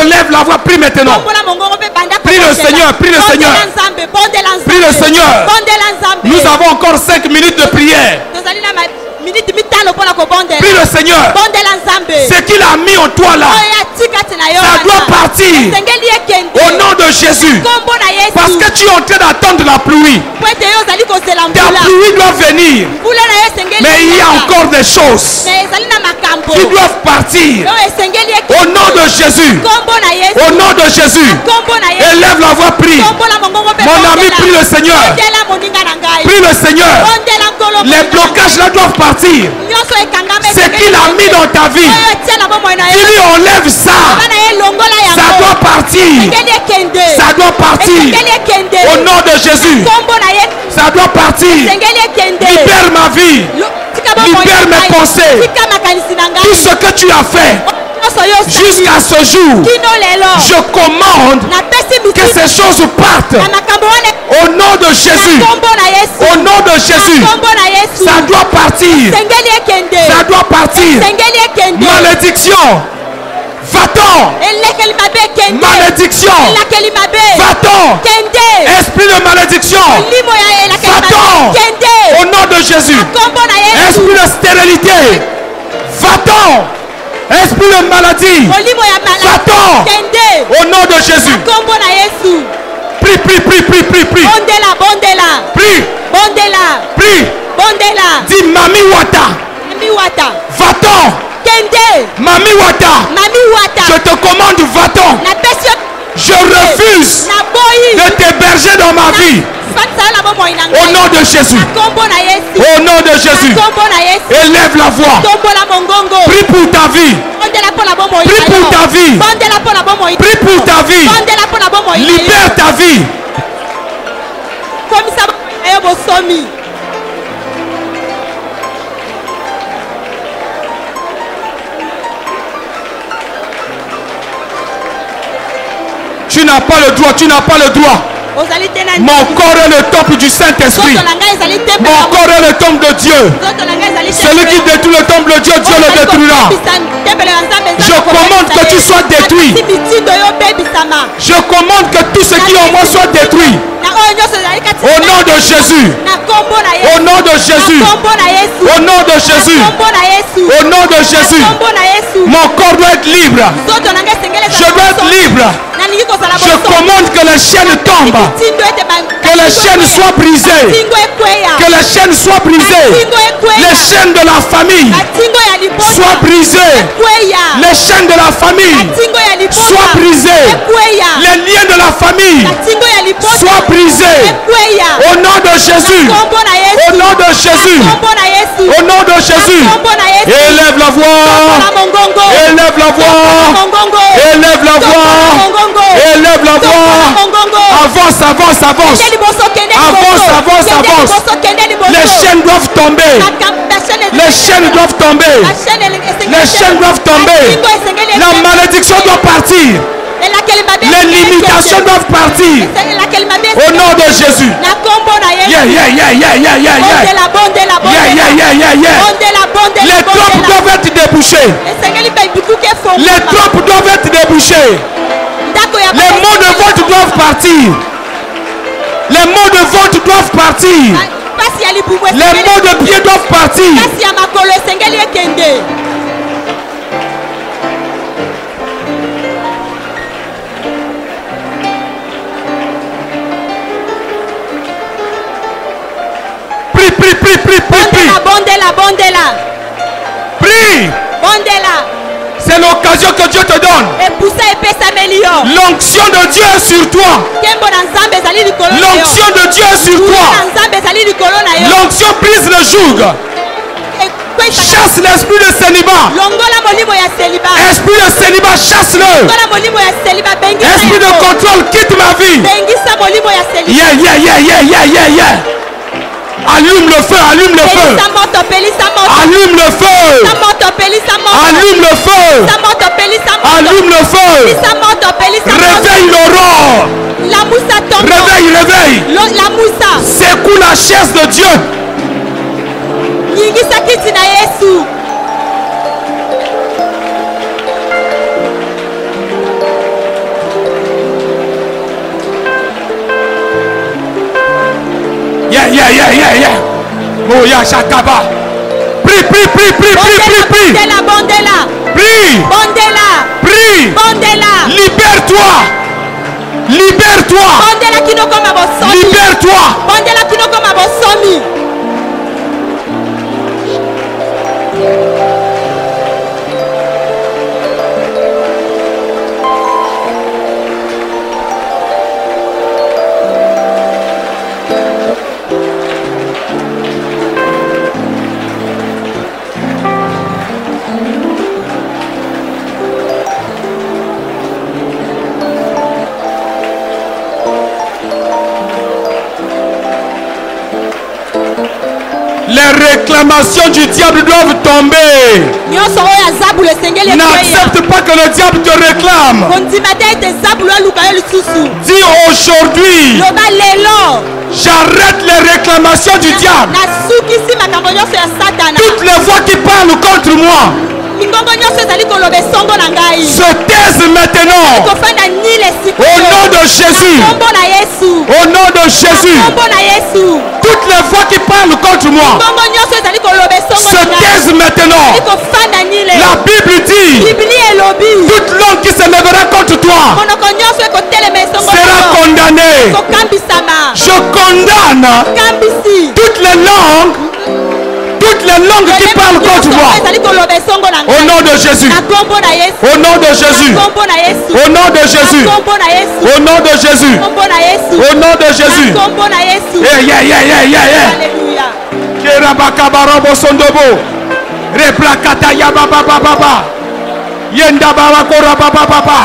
Élève la voix. Prie maintenant. Prie le Seigneur. Prie le Seigneur. Prie le Seigneur. Nous avons encore 5 minutes de prière. Prie le Seigneur. Ce qu'il a mis en toi là, ça doit partir au nom de Jésus. Parce que tu es en train d'attendre la pluie. Ta pluie doit venir. Mais il y a encore des choses qui doivent partir. Au nom de Jésus. Au nom de Jésus. Élève la voix, prie. Mon ami, prie le Seigneur. Prie le Seigneur. Les blocages là doivent partir. Ce qu'il a mis dans ta vie, il lui enlève ça. Ça doit partir. Ça doit partir. Au nom de Jésus. Ça doit partir. Libère ma vie. Libère mes pensées. Tout ce que tu as fait jusqu'à ce jour, je commande que ces choses partent. Au nom de Jésus. Au nom de Jésus. Ça doit partir. Ça doit partir. Malédiction. Va-t'en. Malédiction. Va-t'en. Esprit de malédiction. Va-t'en. Au nom de Jésus. Esprit de stérilité. Va-t'en. Esprit de maladie. Va-t'en. Au nom de Jésus. Prie, prie, prie, prie, prie, prie. Prie. Prie. Dis Mami Wata. Va-t'en. Mami Wata. Je te commande, va-t'en. Je refuse de t'héberger dans ma vie. Au nom de Jésus. Au nom de Jésus. Élève la voix. Prie pour ta vie. Prie pour ta vie. Prie pour ta vie. Libère ta vie. Tu n'as pas le droit, tu n'as pas le droit. Mon corps est le temple du Saint-Esprit. Mon corps est le temple de Dieu. Celui qui détruit le temple de Dieu, Dieu le détruira. Je commande que tu sois détruit. Je commande que tout ce qui est en moi soit détruit. Au nom de Jésus. Au nom de Jésus. Au nom de Jésus. Au nom de Jésus. Mon corps doit être libre. Je dois être libre. Je commande que les chaînes tombent. Que les chaînes soient brisées. Que les chaînes soient brisées. Les chaînes de la famille soient brisées. Les chaînes de la famille soient brisées. Les liens de la famille soient brisés. Au nom de Jésus. Au nom de Jésus. Au nom de Jésus. Élève la voix. Élève la voix. Élève la voix. Élève la voix. Avance, avance, avance. Avance, avance, avance. Les chaînes doivent tomber. Les chaînes doivent tomber. Les chaînes doivent tomber. La malédiction doit partir. Les limitations doivent partir. Au nom de Jésus. Yeah, yeah, yeah, yeah, yeah, yeah, yeah. Yeah, yeah, yeah, yeah, yeah. Les trompes doivent être débouchées. Les trompes doivent être débouchées. Les mots de vente doivent partir. Les mots de vente doivent partir. Les mots de pied doivent partir. Prie, prie, prie, prie, prie, prie. Prie. C'est l'occasion que Dieu te donne. L'onction de Dieu est sur toi. L'onction de Dieu est sur toi. L'onction brise le joug. Chasse l'esprit de célibat. Esprit de célibat, chasse-le. Esprit de contrôle, quitte ma vie. Yeah, yeah, yeah, yeah, yeah, yeah, yeah. Allume le feu, allume le feu. Allume le feu. Allume le feu. Allume le feu. Réveille l'aurore. Réveille, réveille. Secoue la chaise de Dieu. Yeah, yeah, yeah, yeah, yeah. Oh, yeah, Shakaba. Prie, prie, prie, prie, prie, prie, prie. Prie. Prie. Libère-toi. Libère-toi. Libère-toi. Les réclamations du diable doivent tomber. N'accepte pas que le diable te réclame. Dis aujourd'hui, j'arrête les réclamations du diable. Toutes les voix qui parlent contre moi se taisent maintenant. Au nom de Jésus. Au nom de Jésus. Toutes les voix qui parlent contre moi se taisent maintenant. La Bible dit, toute langue qui se lèvera contre toi sera condamnée. Je condamne toutes les langues qui parlent contre moi. Au nom de Jésus. Au nom de Jésus. Au nom de Jésus. Au nom de Jésus. Au nom de Jésus. Yeah, yeah, yeah, yeah, yeah, yeah. Kerabakabarobo sondobo. Replakata yababa baba. Yenda baba korababa baba.